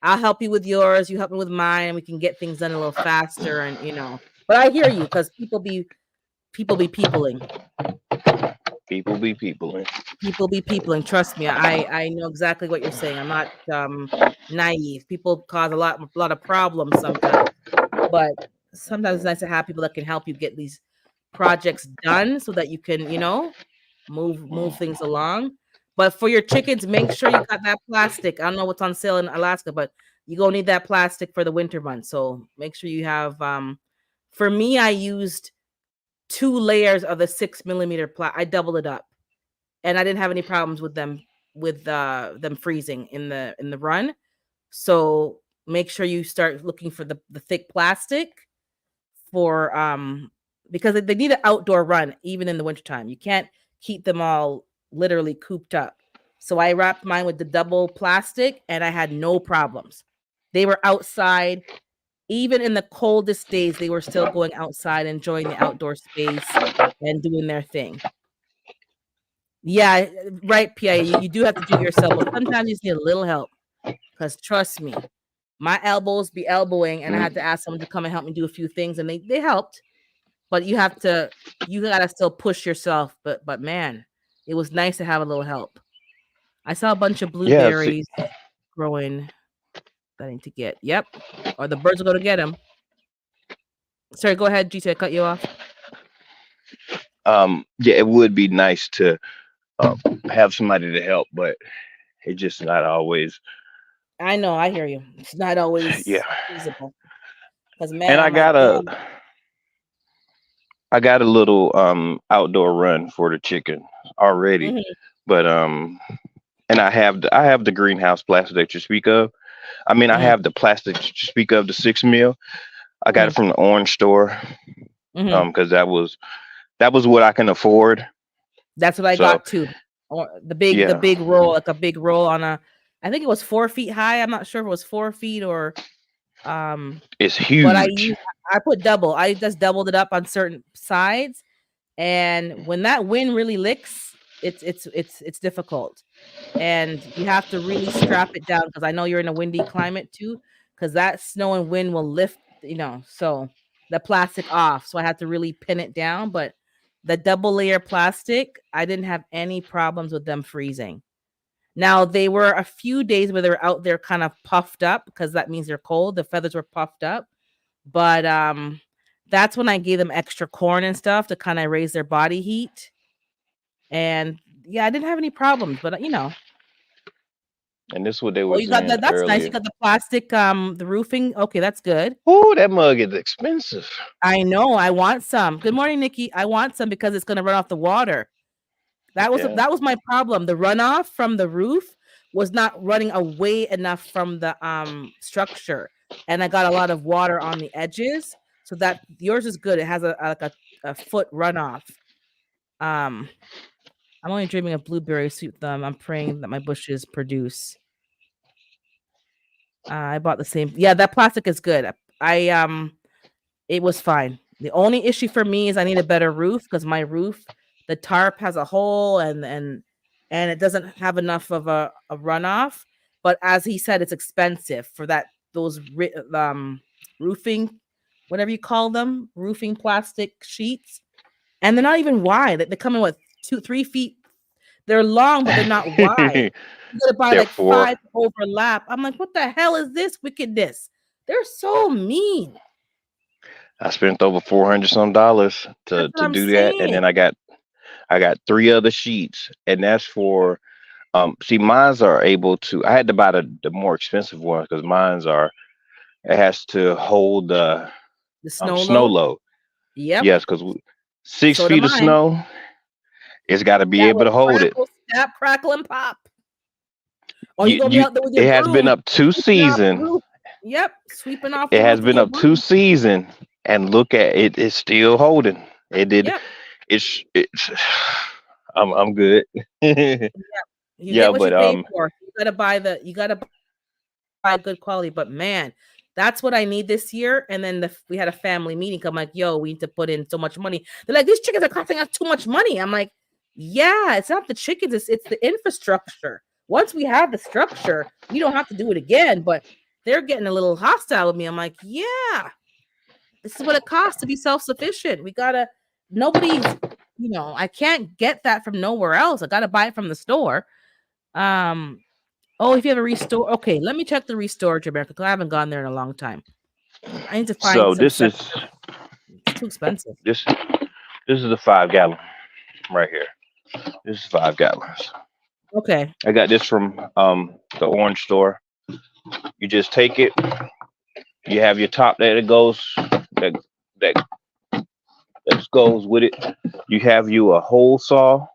I'll help you with yours, you help me with mine, and we can get things done a little faster. And but I hear you because people be peopling. People be people. People be peopling. Trust me, I know exactly what you're saying. I'm not naive. People cause a lot of problems sometimes, but sometimes it's nice to have people that can help you get these projects done so that you can move things along. But for your chickens, make sure you got that plastic. I don't know what's on sale in Alaska, but you gonna need that plastic for the winter months. So make sure you have. For me, I used 2 layers of the 6 millimeter I doubled it up, and I didn't have any problems with them freezing in the run. So make sure you start looking for the thick plastic for because they need an outdoor run even in the wintertime. You can't keep them all literally cooped up. So I wrapped mine with the double plastic and I had no problems. They were outside even in the coldest days. They were still going outside, enjoying the outdoor space and doing their thing. Yeah, right, Pia. You do have to do it yourself, but sometimes you just need a little help. Because trust me, my elbows be elbowing, and I had to ask someone to come and help me do a few things, and they helped. But you gotta still push yourself. But man, it was nice to have a little help. I saw a bunch of Yeah, see, blueberries growing that I need to get. Yep, or the birds are gonna get them. Sorry, go ahead, GT. I cut you off. yeah, it would be nice to uh, have somebody to help, but it's just not always. I know, I hear you. It's not Yeah, always feasible. Because man, and I'm like, dang. I got a little outdoor run for the chicken already, Mhm, but and I have the greenhouse plastic that you speak of. I mean, I mhm, have the plastic that you speak of, the 6 mil. I got it mhm, from the orange store mhm. because that was what I can afford. That's what I So got too. Or the yeah, big roll, like a big roll on a. I think it was 4 feet high. I'm not sure if it was 4 feet or um. it's But huge. I put double. I just doubled it up on certain sides, and when that wind really licks, it's difficult, and you have to really strap it down because I know you're in a windy climate too, because that snow and wind will lift, so the plastic off. So I had to really pin it down, but the double layer plastic, I didn't have any problems with them freezing. Now they were a few days where they were out there kind of puffed up because that means they're cold. The feathers were puffed up, but that's when I gave them extra corn and stuff to kind of raise their body heat. And yeah, I didn't have any problems, but And this is what they oh, were you got saying that. That's nice. You earlier. got the plastic, the roofing. Okay, that's good. Ooh, that mug is expensive. I know. I want some. Good morning, Nikki. I want some because it's gonna run off the water. Yeah. That was my problem. The runoff from the roof was not running away enough from the structure, and I got a lot of water on the edges. So that yours is good. It has a foot runoff. Um, I'm only dreaming of blueberry sweet thumb. I'm praying that my bushes produce. I bought the same. Yeah, that plastic is good. It was fine. The only issue for me is I need a better roof because my roof, the tarp has a hole and it doesn't have enough of a runoff. But as he said, it's expensive for roofing, whatever you call them, roofing plastic sheets, and they're not even wide. They come in with 2, 3 feet. They're long, but they're not wide. You gotta buy like Therefore, 5 to overlap. I'm like, what the hell is this wickedness? They're so mean. I spent over $400 That's what to I'm do that, and saying. then I got three other sheets, and that's for see, mines are able to. I had to buy the more expensive ones because mines are. It has to hold the The snow snow load? load. Yep. Yes, because six So do feet of mine. snow, it's got to be That able will to hold it. crackle, snap, crackle, and pop. Or you You gonna be you. out there with your It has been broom up two sweeping off the season. roof. Yep, sweeping off It the has roof with been your up two broom. season, and look at it. It's still holding. It did. Yep. It's. I'm good. You Yeah, get what but you pay for. You gotta buy good quality. But man, that's what I need this year. And then we had a family meeting. I'm like, yo, we need to put in so much money. They're like, these chickens are costing us too much money. I'm like, yeah, it's not the chickens, it's the infrastructure. Once we have the structure, we don't have to do it again. But they're getting a little hostile with me. I'm like, yeah, this is what it costs to be self-sufficient. We gotta nobody's I can't get that from nowhere else. I gotta buy it from the store. Um oh, if you have a restore, okay, let me check the restore America because I haven't gone there in a long time. I need to find So some this sense. is It's too expensive. this this is a 5 gallon right here. This is 5 gallons. Okay. I got this from the orange store. You just take it. You have your top that that that that goes with it. You have you a hole saw.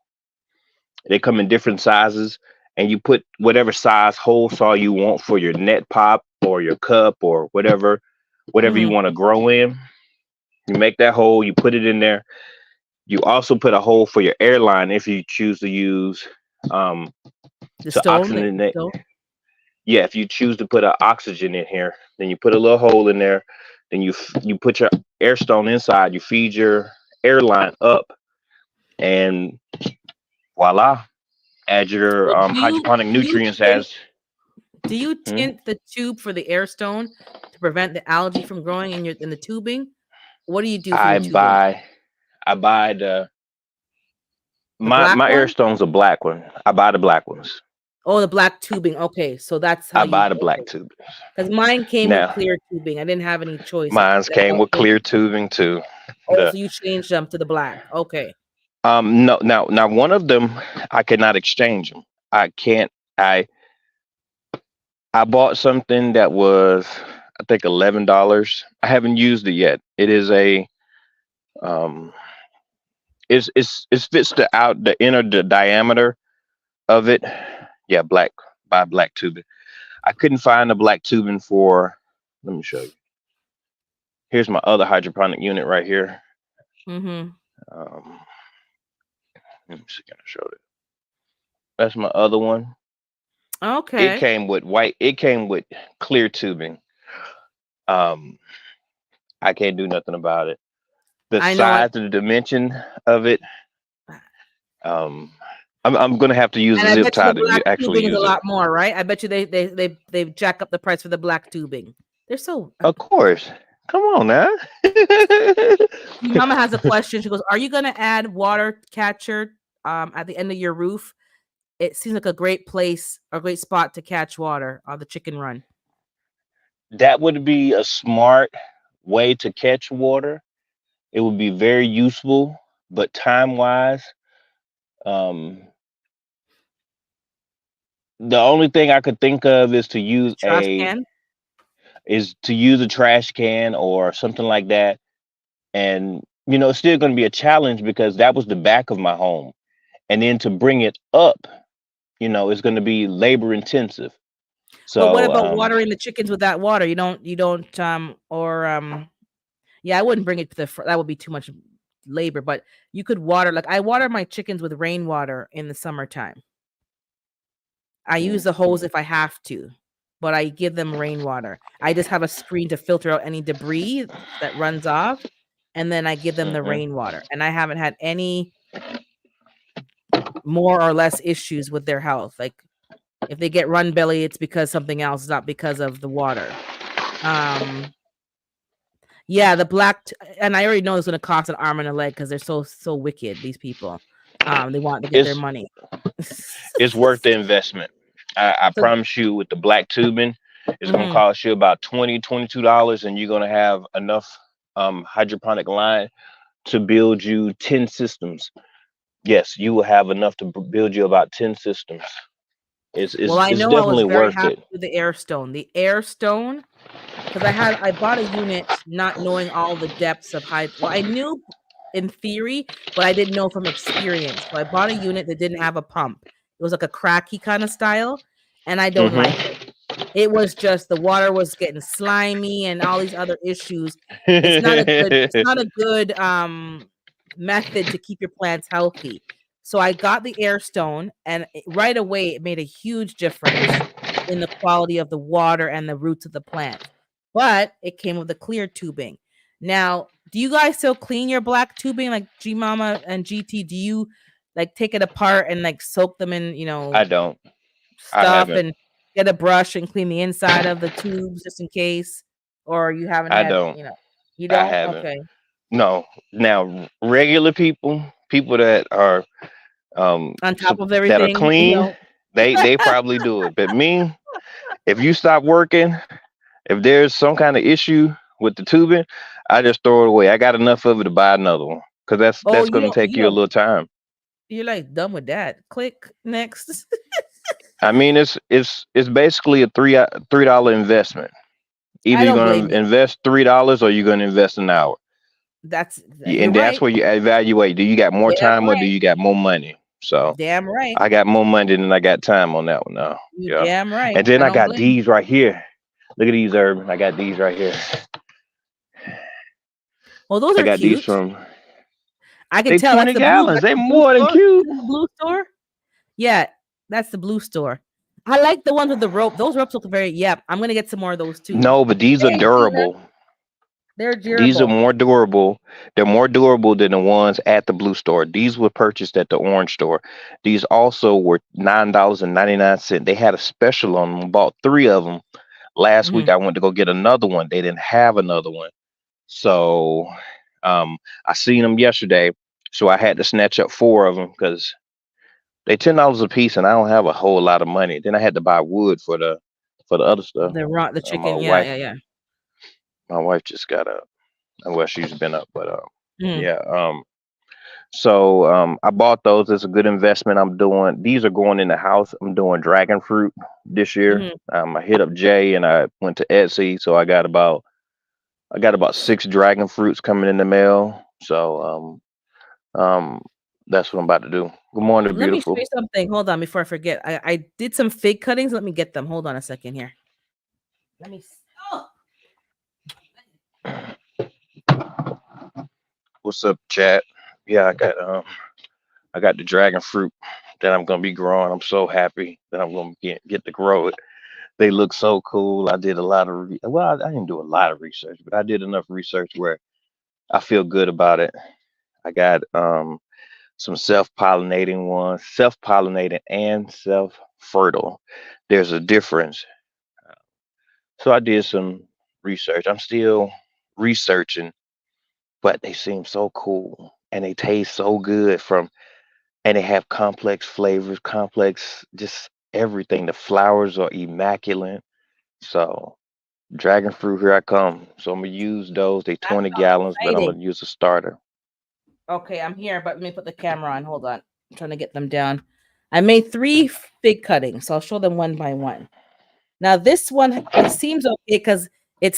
They come in different sizes, and you put whatever size hole saw you want for your net pop or your cup or whatever you Hmm. want to grow in. You make that hole. You put it in there. You also put a hole for your airline if you choose to use um, The to stone, like oxygen the it. stone. Yeah, if you choose to put an oxygen in here, then you put a little hole in there. Then you put your air stone inside. You feed your airline up, and voila, add your So hydroponic do you nutrients tint as. do you Hmm? tint the tube for the air stone to prevent the algae from growing in the tubing? What do you do for your I tubing? buy I buy The my black air one? stone's a black one. I buy the black ones. Oh, the black tubing. Okay, so that's how I you buy the black okay. tube. Because mine came with Now, clear tubing. I didn't have any choice. mine's That's came how it with came. clear tubing too. Oh, The so you changed them to the black. Okay. no now one of them I cannot exchange them. I can't. I I bought something that was I think $11. I haven't used it yet. It is a um it fits the inner the diameter of it. Yeah, black buy black tubing. I couldn't find the black tubing for. Let me show you. Here's my other hydroponic unit right here. Mm-hmm. Um, let me see, can I show it? That's my other one. It Okay. came with white. It came with clear tubing. Um, I can't do nothing about it. The I know it. size and the dimension of it. Um, I'm gonna have to use And a I zip bet you tie the to black actually tubing is a use it. lot more, right? I bet you they jack up the price for the black tubing. They're so Of course. Come on now. See, Mama has a question. She goes, "Are you gonna add water catcher at the end of your roof? It seems like a great place, a great spot to catch water on the chicken run." That would be a smart way to catch water. It would be very useful, but time wise, um, the only thing I could think of The trash can. is to use a trash can or something like that. And it's still going to be a challenge because that was the back of my home, and then to bring it up, it's going to be labor intensive. But what So about watering the chickens with that water? You don't or yeah, I wouldn't bring it to that would be too much labor, but you could water like I water my chickens with rainwater in the summertime. I use the hose mhm, if I have to, but I give them rainwater. I just have a screen to filter out any debris that runs off, and then I give them the mhm. rainwater. And I haven't had any more or less issues with their health. Like if they get run belly, it's because something else, it's not because of the water. Um, yeah, the and I already know it's gonna cost an arm and a leg because they're so wicked. These people, they want to get their it's money. it's worth the investment. I So, promise you, with the black tubing, it's going to mhm. cost you about $22, and you're going to have enough hydroponic line to build you 10 systems. Yes, you will have enough to build you about 10 systems. It's, Well, it's, I it's know I was definitely very worth happy it. with the air stone. The air stone, because I bought a unit not knowing all the depths of high. Well, I knew in theory, but I didn't know from experience. So I bought a unit that didn't have a pump. It was like a cracky kind of style, and I don't like it. Hmm. It was just the water was getting slimy and all these other issues. It's not a good method to keep your plants healthy. So I got the air stone and right away it made a huge difference in the quality of the water and the roots of the plants. But it came with the clear tubing. Now, do you guys still clean your black tubing like G Mama and GT? Do you like take it apart and like soak them in, I don't. I stuff haven't. and get a brush and clean the inside of the tubes just in case, or you haven't I had, don't. you I don't? haven't. Okay. No. Now, regular people, people that are On top of that are everything, clean, they probably do it. But me, if you stop working, if there's some kind of issue with the tubing, I just throw it away. I got enough of it to buy another one because Oh, that's going to take you you a don't, little time. you're like done with that. Click next. I mean, it's basically a $3 investment. I Either you're don't going blame to you. invest $3 or you're going to invest an hour. That's And you're that's right. where you evaluate. Do you got more Damn time or do right. you got more money? So Damn right. I got more money than I got time on that one now. You Yeah. damn right. And then I I don't got blame these right here. Look at these, Urban. I got these right here. you. Well, those I are got these cute. from, I can they tell 20 gallons. that's They the blue more than store. cute. Is that the blue store? Yeah, that's the blue store. I like the ones with the rope. Those ropes look very. Yep, I'm gonna get some more of those too. No, but these are Hey, Gina, durable. they're These are durable. more durable. They're more durable than the ones at the blue store. These were purchased at the orange store. These also were $9.99. They had a special on them. I bought three of them. Last week Mhm. I went to go get another one. They didn't have another one. So um, I seen them yesterday. So I had to snatch up four of them because they $10 a piece, and I don't have a whole lot of money. Then I had to buy wood for the other stuff. The Uh, my chicken. Yeah, wife yeah, yeah. my wife just got up. Well, she's been up, but Mhm. yeah. So I bought those. It's a good investment. I'm doing. These are going in the house. I'm doing dragon fruit this year. Mhm. I hit up Jay and I went to Etsy, so I got about six dragon fruits coming in the mail. So that's what I'm about to do. Good morning, Let me show beautiful. you something. Hold on before I forget. I did some fig cuttings. Let me get them. Hold on a second here. Let me. Oh, What's up, chat? Yeah, I got the dragon fruit that I'm gonna be growing. I'm so happy that I'm gonna get to grow it. They look so cool. I did a lot of well, I didn't do a lot of research, but I did enough research where I feel good about it. I got some self-pollinating ones, self-pollinating and self-fertile. There's a difference. So I did some research. I'm still researching, but they seem so cool and they taste so good from and they have complex flavors, complex just everything. The flowers are immaculate. So dragon fruit, here I come. So I'm gonna use those. They that 20 sounds gallons, but I'm exciting. gonna use a starter. Okay, I'm here, but let me put the camera on. Hold on. I'm trying to get them down. I made three fig cuttings, so I'll show them one by one. Now this one, it seems okay because it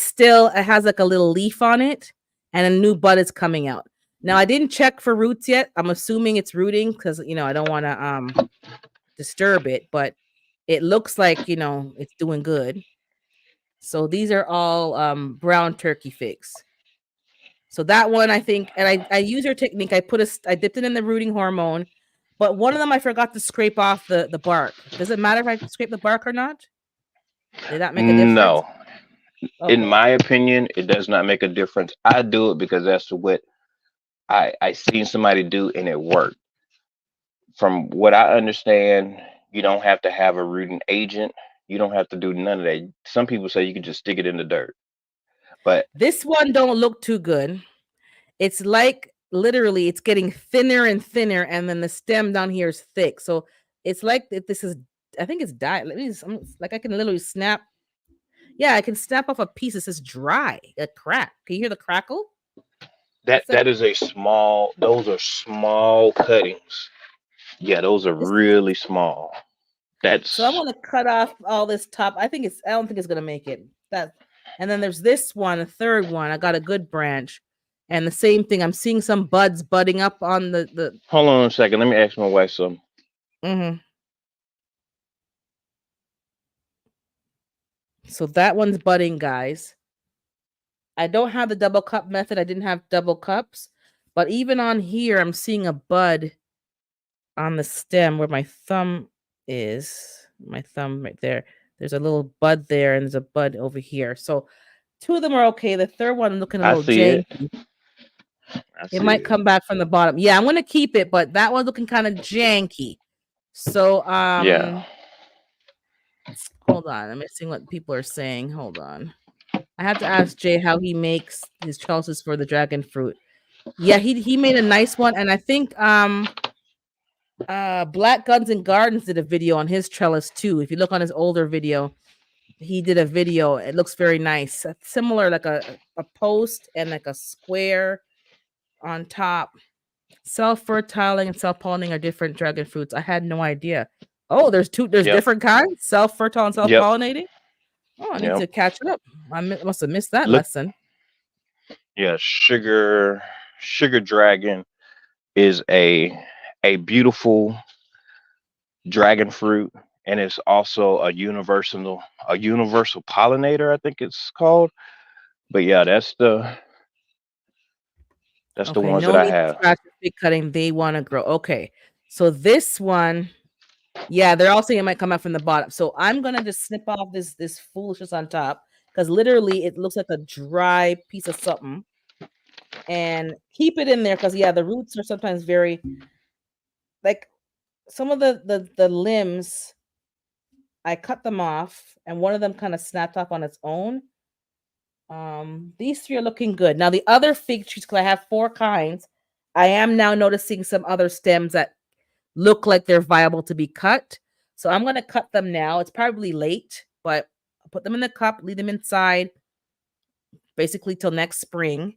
has like a little leaf on it, and a new bud is coming out. Now I didn't check for roots yet. I'm assuming it's rooting because I don't want to disturb it, but it looks like it's doing good. So these are all brown turkey figs. So that one I think, and I use your technique. I dipped it in the rooting hormone, but one of them I forgot to scrape off the bark. Does it matter if I scrape the bark or not? Did that make a difference? No, in Okay. my opinion, it does not make a difference. I do it because that's what I seen somebody do and it worked. From what I understand, you don't have to have a rooting agent. You don't have to do none of that. Some people say you can just stick it in the dirt, but This one don't look too good. It's like literally it's getting thinner and thinner, and then the stem down here is thick. So it's like this is I think it's died. Like I can literally snap. Yeah, I can snap off a piece. It says dry, a crack. Can you hear the crackle? that It's like that is a small. Those are small cuttings. Yeah, those are this. really small. So I'm That's gonna cut off all this top. I don't think it's gonna make it. That and then there's this one, a third one. I got a good branch. And the same thing. I'm seeing some buds budding up on the hold on a second. Let me ask my wife some. mhm. So that one's budding, guys. I don't have the double cup method. I didn't have double cups. But even on here, I'm seeing a bud on the stem where my thumb is. My thumb right there. There's a little bud there, and there's a bud over here. So two of them are okay. The third one looking a I little see it. janky. I It see might it. come back from the bottom. Yeah, I'm gonna keep it, but that one's looking kind of janky. So Yeah. Hold on, I'm missing what people are saying. Hold on. I have to ask Jay how he makes his trellises for the dragon fruit. Yeah, he made a nice one, and I think Black Guns and Gardens did a video on his trellis too. If you look on his older video, he did a video. It looks very nice. Similar like a post and like a square on top. Self-fertiling and self-pollinating are different dragon fruits. I had no idea. Oh, there's Yep. different kinds, self-fertile and Yep. self-pollinating. Oh, I need Yep. to catch up. Must have missed that Look. lesson. Yeah. Sugar dragon is a beautiful dragon fruit, and it's also a universal pollinator, I think it's called. But yeah, that's the Okay, ones that no I need to have. scratch the fig cutting. They want to grow. Okay, so this one, yeah, they're all saying it might come out from the bottom. So I'm gonna just snip off this foolishness on top because literally it looks like a dry piece of something, and keep it in there because yeah, the roots are sometimes very like some of the limbs. I cut them off, and one of them kind of snapped off on its own. These three are looking good. Now the other fig trees, because I have four kinds, I am now noticing some other stems that look like they're viable to be cut. So I'm gonna cut them now. It's probably late, but I'll put them in the cup, leave them inside basically till next spring,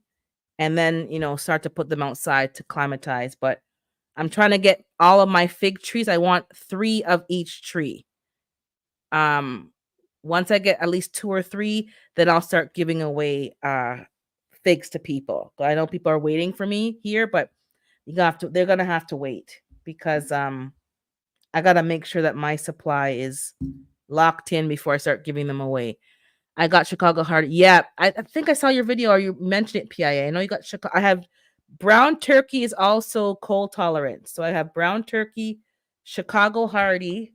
and then start to put them outside to climatize. But I'm trying to get all of my fig trees. I want 3 of each tree. Um, Once I get at least 2 or 3, then I'll start giving away figs to people. I know people are waiting for me here, but they're gonna have to wait because I gotta make sure that my supply is locked in before I start giving them away. I got Chicago Heart. Yeah, I think I saw your video or you mentioned it, PIA. I know you got Chicago. I have brown turkey is also cold tolerant. So I have brown turkey, Chicago Hardy,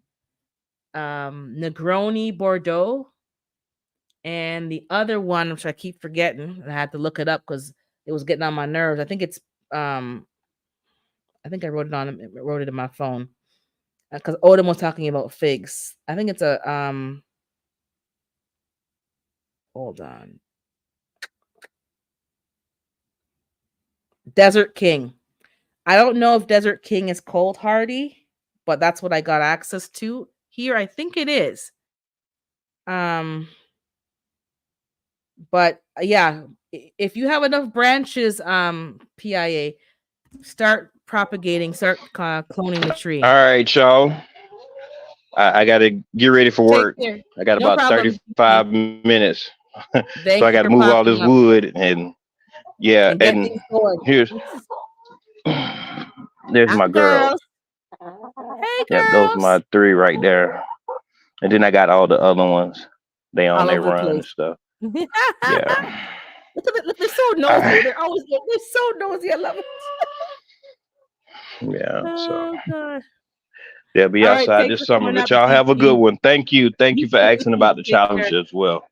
Negroni Bordeaux, and the other one, which I keep forgetting. I had to look it up because it was getting on my nerves. Um I think I wrote it in my phone because Odin was talking about figs. I think it's a hold on. Desert King. I don't know if Desert King is cold hardy, but that's what I got access to here. I think it is. Um, but yeah, if you have enough branches, PIA, start propagating, start cloning the All tree. right, y'all. I got to get ready for Take work. care. I got No about problem. 35 minutes. So I Thank got you to for move all this popping up wood and yeah, and get and things going. here's there's Hi, my girls. girls. Hey, Yep, those are girls. my three right there. And then I got all the other ones. They on All they over the run and place. stuff. Look Yeah. at it. Look, they're so All nosy. right. They're so nosy. I love it. Yeah. So Oh god. they'll be All right, outside thanks this for summer. coming But up, y'all have a good GT. one. Thank you. Thank You you for too. asking about the Take challenge care. as well.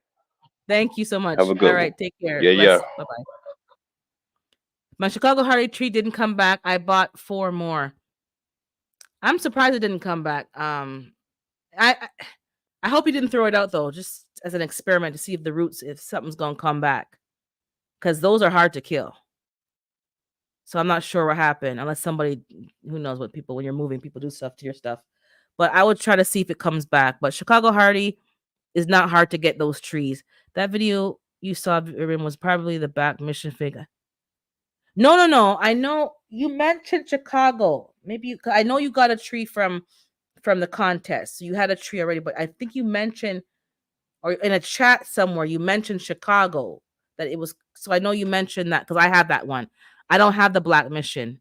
Thank you so Have much. a All good one. right, take care. Yeah, yeah. Bless. Bye bye. My Chicago Hearty tree didn't come back. I bought 4 more. I'm surprised it didn't come back. I hope you didn't throw it out though, just as an experiment to see if something's gonna come back, because those are hard to kill. So I'm not sure what happened, unless somebody who knows what people when you're moving, people do stuff to your stuff. But I would try to see if it comes back. But Chicago Hardy is not hard to get those trees. That video you saw, Vivian, was probably the back mission figure. No, no, no. I know you mentioned Chicago. Maybe 'cause I know you got a tree from the contest. So you had a tree already, but I think you mentioned or in a chat somewhere you mentioned Chicago that it was. So I know you mentioned that because I have that one. I don't have the Black Mission.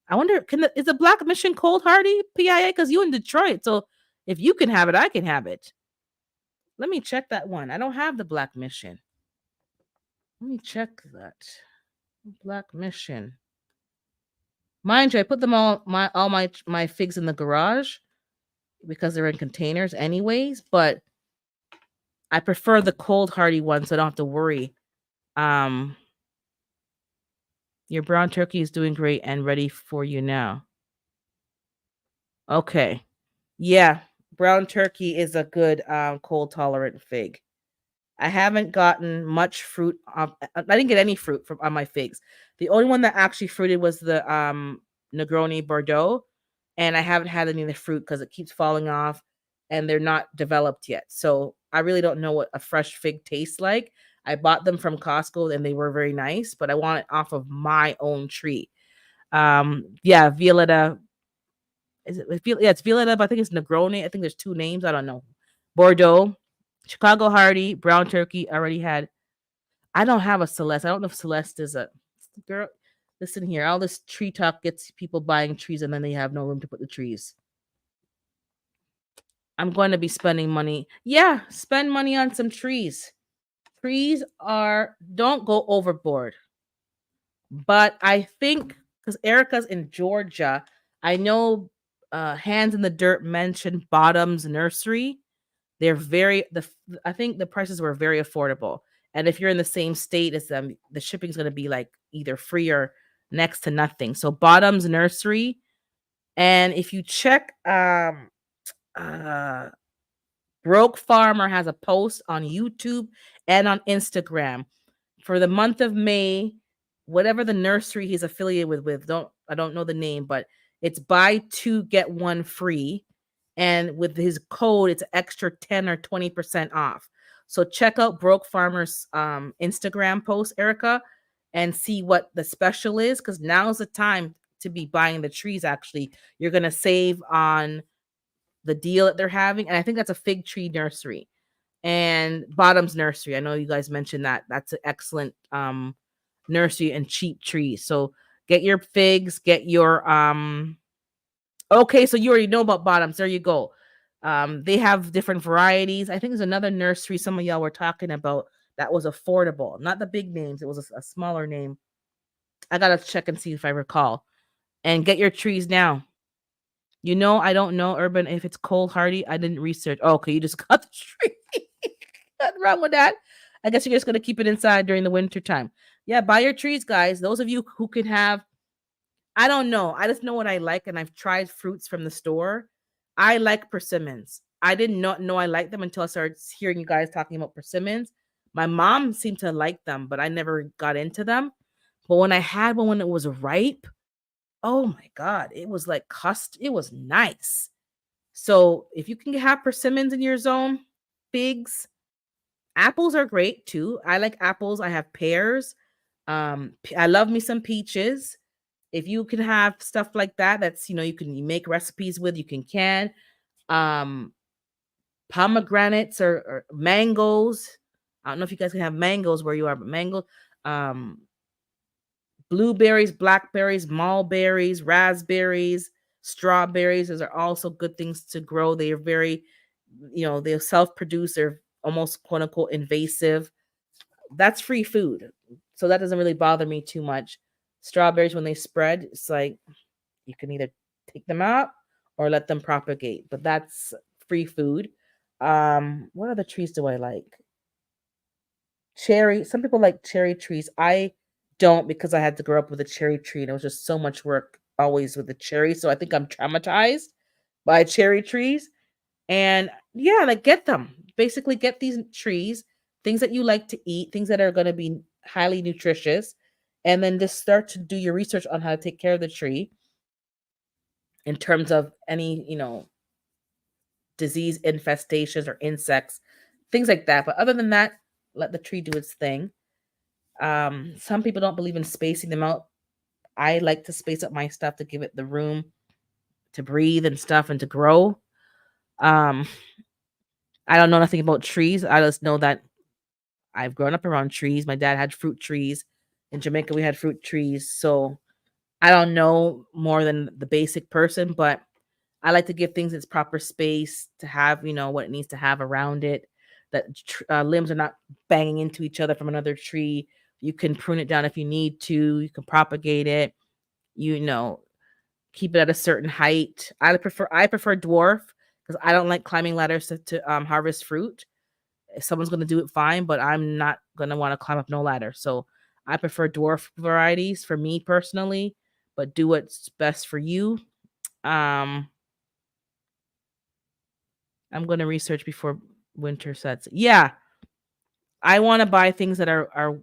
I wonder, is the Black Mission cold hardy PIA? Because you in Detroit, so if you can have it, I can have it. Let me check that one. I don't have the Black Mission. Let me check that. Black Mission. Mind you, I put them all my figs in the garage because they're in containers anyways, but I prefer the cold hardy one so I don't have to worry. Um your brown turkey is doing great and ready for you now. Okay. Yeah. brown turkey is a good cold tolerant fig. I haven't gotten much fruit. I didn't get any fruit from on my figs. The only one that actually fruited was the Negroni Bordeaux, and I haven't had any of the fruit because it keeps falling off, and they're not developed yet. So I really don't know what a fresh fig tastes like. I bought them from Costco and they were very nice, but I want it off of my own tree. Yeah, Violetta. Is it? Yeah, it's Violetta. But I think it's Negroni. I think there's two names. I don't know. Bordeaux, Chicago Hardy, brown turkey. I already had. I don't have a Celeste. I don't know if Celeste is a girl. Listen here, all this tree talk gets people buying trees and then they have no room to put the trees. I'm going to be spending money. Yeah, spend money on some trees. Trees are, don't go overboard. But I think because Erica's in Georgia, I know Hands in the Dirt mentioned Bottoms Nursery. They're very I think the prices were very affordable. And if you're in the same state as them, the shipping's going to be like either free or next to nothing. So Bottoms Nursery, and if you check uh Broke Farmer has a post on YouTube and on Instagram for the month of May, whatever the nursery he's affiliated with, don't I don't know the name, but it's buy two get one free, and with his code, it's extra 10 or 20% off. So check out Broke Farmer's Instagram post, Erica, and see what the special is because now's the time to be buying the trees. Actually, you're gonna save on the deal that they're having, and I think that's a fig tree nursery and Bottom's Nursery. I know you guys mentioned that. That's an excellent nursery and cheap trees. So get your figs, get your okay, so you already know about Bottoms. There you go. They have different varieties. I think there's another nursery some of y'all were talking about that was affordable. Not the big names. It was a smaller name. I gotta check and see if I recall. And get your trees now. You know, I don't know, Urban, if it's cold hardy. I didn't research. Oh, okay, you just got the tree. Nothing wrong with that. I guess you're just gonna keep it inside during the winter time. Yeah, buy your trees, guys. Those of you who can have, I don't know. I just know what I like, and I've tried fruits from the store. I like persimmons. I did not know I liked them until I started hearing you guys talking about persimmons. My mom seemed to like them, but I never got into them. But when I had one when it was ripe, oh my god, it was like it was nice. So if you can have persimmons in your zone, figs, apples are great too. I like apples. I have pears. I love me some peaches. If you can have stuff like that, that's you can make recipes with. You can um pomegranates or mangoes. I don't know if you guys can have mangoes where you are, but mangoes, um, blueberries, blackberries, mulberries, raspberries, strawberries. Those are also good things to grow. They are very, they're self-produced. They're almost quote unquote invasive. That's free food. So that doesn't really bother me too much. Strawberries, when they spread, it's like you can either take them out or let them propagate, but that's free food. What other trees do I like? Cherry. Some people like cherry trees. I don't because I had to grow up with a cherry tree and it was just so much work always with the cherry. So I think I'm traumatized by cherry trees. And yeah, like get them. Basically, get these trees, things that you like to eat, things that are going to be highly nutritious, and then just start to do your research on how to take care of the tree in terms of any, disease infestations or insects, things like that. But other than that, let the tree do its thing. Some people don't believe in spacing them out. I like to space up my stuff to give it the room to breathe and stuff and to grow. Um, I don't know nothing about trees. I just know that I've grown up around trees. My dad had fruit trees. In Jamaica, we had fruit trees. So I don't know more than the basic person, but I like to give things its proper space to have, what it needs to have around it. That limbs are not banging into each other from another tree. You can prune it down if you need to. You can propagate it. You know, keep it at a certain height. I prefer dwarf because I don't like climbing ladders to harvest fruit. If someone's gonna do it, fine, but I'm not gonna want to climb up no ladder. So I prefer dwarf varieties for me personally, but do what's best for you. Um, I'm going to research before winter sets. Yeah, I want to buy things that are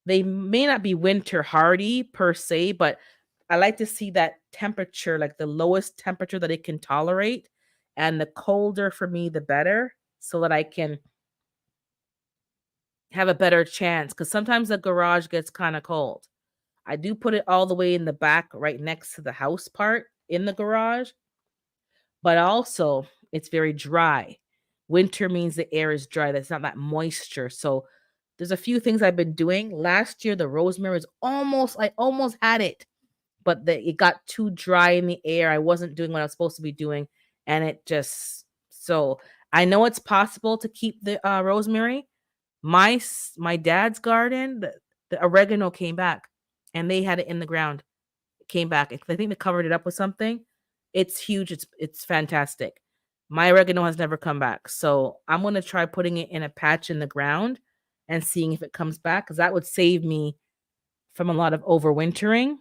they may not be winter hardy per se, but I like to see that temperature, like the lowest temperature that it can tolerate, and the colder for me the better, so that I can have a better chance cuz sometimes the garage gets kind of cold. I do put it all the way in the back right next to the house part in the garage, but also it's very dry. Winter means the air is dry. There's not that moisture. So there's a few things I've been doing. Last year, the rosemary was I almost had it, but it got too dry in the air. I wasn't doing what I was supposed to be doing. And it just, so I know it's possible to keep the rosemary. My dad's garden, the oregano came back and they had it in the ground came back. I think they covered it up with something. It's huge. It's fantastic. My oregano has never come back. So I'm gonna try putting it in a patch in the ground and seeing if it comes back because that would save me from a lot of overwintering.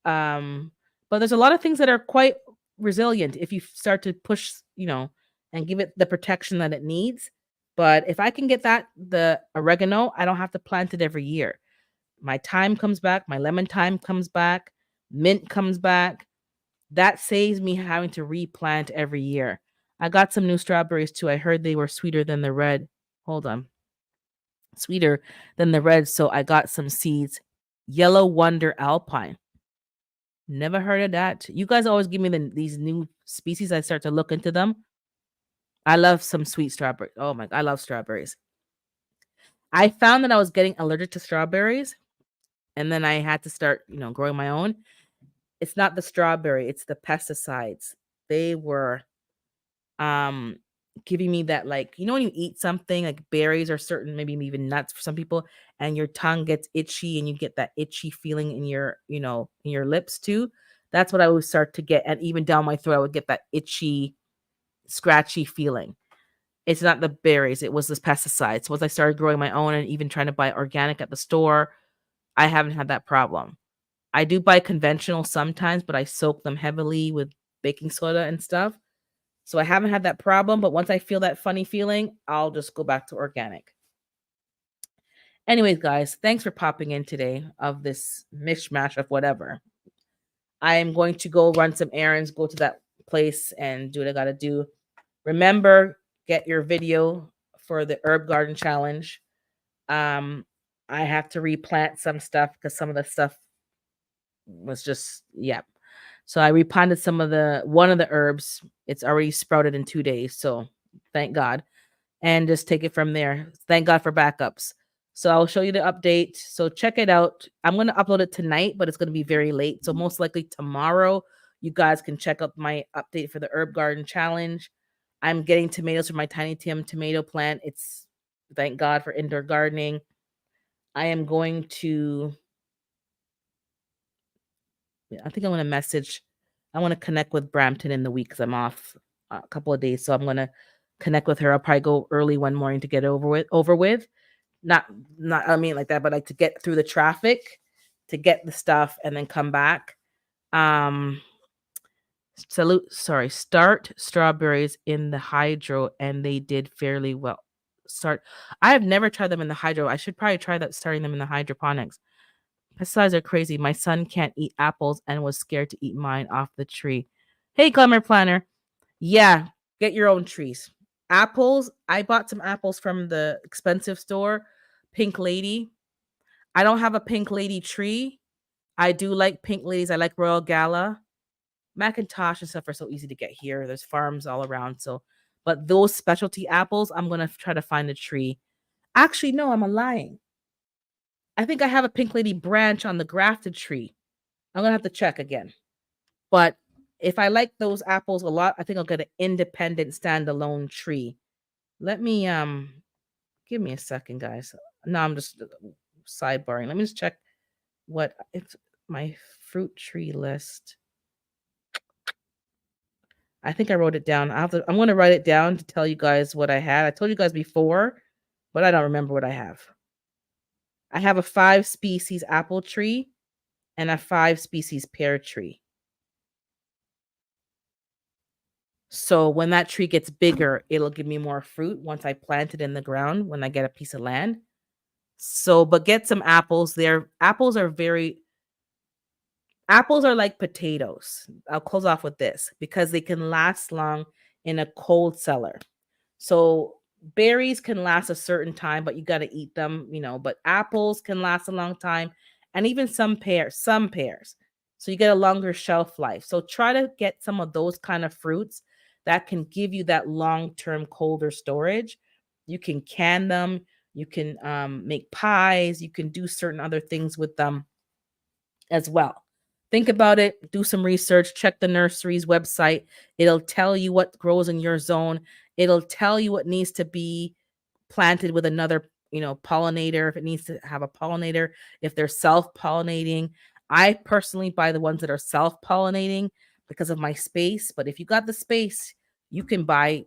Um, but there's a lot of things that are quite resilient if you start to push, and give it the protection that it needs. But if I can get the oregano, I don't have to plant it every year. My thyme comes back, my lemon thyme comes back, mint comes back. That saves me having to replant every year. I got some new strawberries too. I heard they were sweeter than the red. Hold on. Sweeter than the red, so I got some seeds. Yellow Wonder Alpine. Never heard of that. You guys always give me these new species. I start to look into them. I love some sweet strawberries. Oh my, I love strawberries. I found that I was getting allergic to strawberries, and then I had to start, growing my own. It's not the strawberry, it's the pesticides. They were um giving me that, like, when you eat something like berries or certain, maybe even nuts for some people, and your tongue gets itchy and you get that itchy feeling in your, in your lips too. That's what I would start to get, and even down my throat I would get that itchy, scratchy feeling. It's not the berries, it was the pesticides. Once I started growing my own and even trying to buy organic at the store, I haven't had that problem. I do buy conventional sometimes, but I soak them heavily with baking soda and stuff. So I haven't had that problem, but once I feel that funny feeling, I'll just go back to organic. Anyways, guys, thanks for popping in today of this mishmash of whatever. I am going to go run some errands, go to that place and do what I got to do. Remember, get your video for the herb garden challenge. Um I have to replant some stuff because some of the stuff was just, yeah. So I replanted one of the herbs. It's already sprouted in 2 days, so thank God. And just take it from there. Thank God for backups. So I'll show you the update. So check it out. I'm going to upload it tonight, but it's going to be very late. So most likely tomorrow, you guys can check out my update for the herb garden challenge. I'm getting tomatoes from my Tiny Tim tomato plant. It's thank God for indoor gardening. I am going to I think I'm gonna message. I want to connect with Brampton in the week because I'm off a couple of days, so I'm gonna connect with her. I'll probably go early one morning to get over with. Not not I mean like that, but like to get through the traffic, to get the stuff, and then come back. Um, start strawberries in the hydro, and they did fairly well. Start. I have never tried them in the hydro. I should probably try that starting them in the hydroponics. Pesticides are crazy. My son can't eat apples and was scared to eat mine off the tree. Hey, Glamour Planner. Yeah, get your own trees. Apples. I bought some apples from the expensive store, Pink Lady. I don't have a Pink Lady tree. I do like Pink Ladies. I like Royal Gala. Macintosh and stuff are so easy to get here. There's farms all around. So, but those specialty apples, I'm going to try to find a tree. Actually, no, I'm lying. I think I have a Pink Lady branch on the grafted tree. I'm gonna have to check again. But if I like those apples a lot, I think I'll get an independent standalone tree. Let me give me a second, guys. No, I'm just sidebarring. Let me just check what it's my fruit tree list. I think I wrote it down. I'm gonna write it down to tell you guys what I had. I told you guys before, but I don't remember what I have. I have a 5 species apple tree and a 5 species pear tree. So when that tree gets bigger, it'll give me more fruit once I plant it in the ground when I get a piece of land. So, but get some apples. Apples are like potatoes. I'll close off with this because they can last long in a cold cellar. So berries can last a certain time, but you got to eat them, but apples can last a long time, and even some pears. So you get a longer shelf life. So try to get some of those kind of fruits that can give you that long-term colder storage. You can can them, you can make pies, you can do certain other things with them as well. Think about it, do some research, check the nursery's website. It'll tell you what grows in your zone. It'll tell you what needs to be planted with another, pollinator, if it needs to have a pollinator, if they're self-pollinating. I personally buy the ones that are self-pollinating because of my space, but if you got the space, you can buy,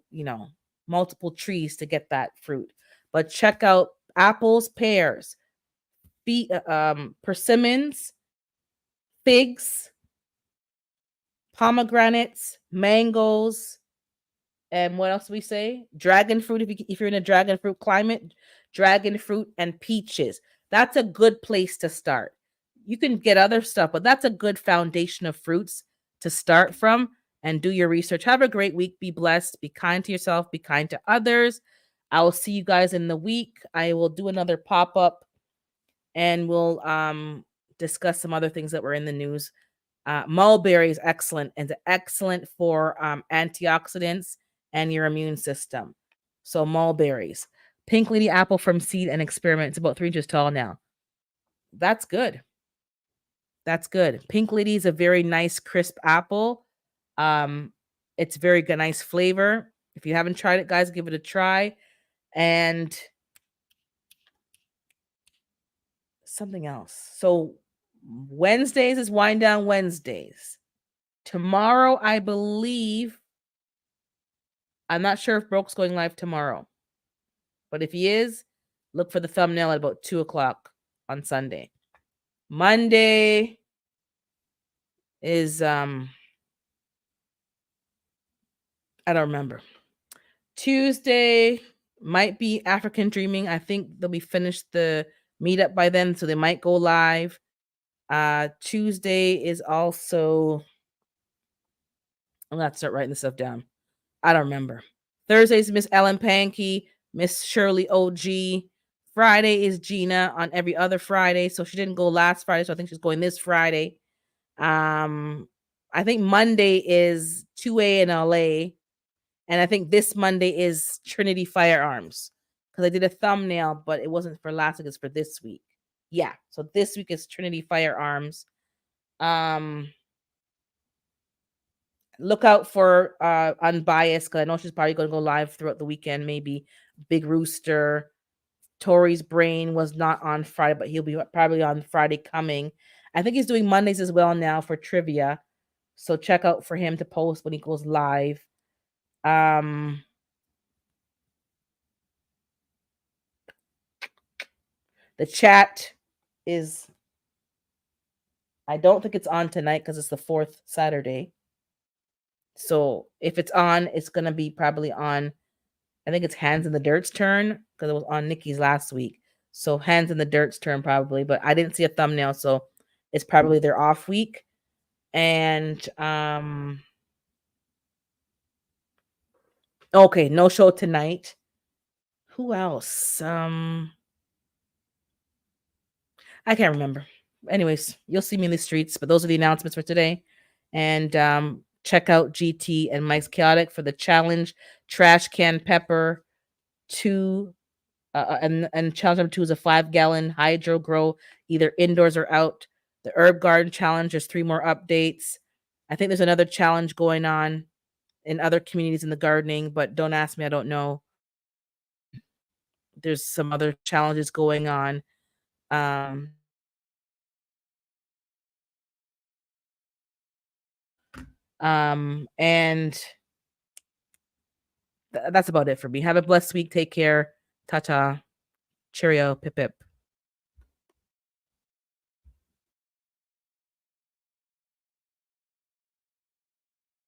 multiple trees to get that fruit. But check out apples, pears, persimmons, figs, pomegranates, mangoes, and what else do we say? Dragon fruit. If you're in a dragon fruit climate, dragon fruit and peaches. That's a good place to start. You can get other stuff, but that's a good foundation of fruits to start from and do your research. Have a great week. Be blessed. Be kind to yourself. Be kind to others. I will see you guys in the week. I will do another pop up and we'll discuss some other things that were in the news. Mulberry is excellent and excellent for antioxidants and your immune system. So mulberries. Pink lady apple from seed and experiment. It's about 3 inches tall now. That's good. That's good. Pink lady is a very nice crisp apple. Um, it's very good, nice flavor. If you haven't tried it, guys, give it a try. And something else. So Wednesdays is wind down Wednesdays. Tomorrow, I believe, I'm not sure if Broke's going live tomorrow, but if he is, look for the thumbnail at about 2 o'clock on Sunday. Monday is I don't remember. Tuesday might be African Dreaming. I think they'll be finished the meetup by then, so they might go live. Tuesday is also, I'm gonna have to start writing this stuff down. I don't remember. Thursday's Miss Ellen Pankey, Miss Shirley OG. Friday is Gina on every other Friday. So she didn't go last Friday. So I think she's going this Friday. I think Monday is 2A in LA. And I think this Monday is Trinity Firearms. Because I did a thumbnail, but it wasn't for last week, it's for this week. Yeah. So this week is Trinity Firearms. Look out for Unbiased, because I know she's probably going to go live throughout the weekend. Maybe Big Rooster. Tori's Brain was not on Friday, but he'll be probably on Friday coming. I think he's doing Mondays as well now for trivia. So check out for him to post when he goes live. The chat is, I don't think it's on tonight because it's the 4th Saturday. So if it's on, it's going to be probably on, I think it's Hands in the Dirt's turn because it was on Nikki's last week. So Hands in the Dirt's turn probably, but I didn't see a thumbnail, so it's probably their off week. And okay, no show tonight. Who else? I can't remember. Anyways, you'll see me in the streets, but those are the announcements for today. And check out GT and Mike's Chaotic for the challenge. Trash Can Pepper 2 and challenge number 2 is a 5-gallon hydro grow, either indoors or out. The Herb Garden Challenge, there's 3 more updates. I think there's another challenge going on in other communities in the gardening, but don't ask me, I don't know. There's some other challenges going on. And that's about it for me. Have a blessed week. Take care. Ta-ta. Cheerio. Pip pip.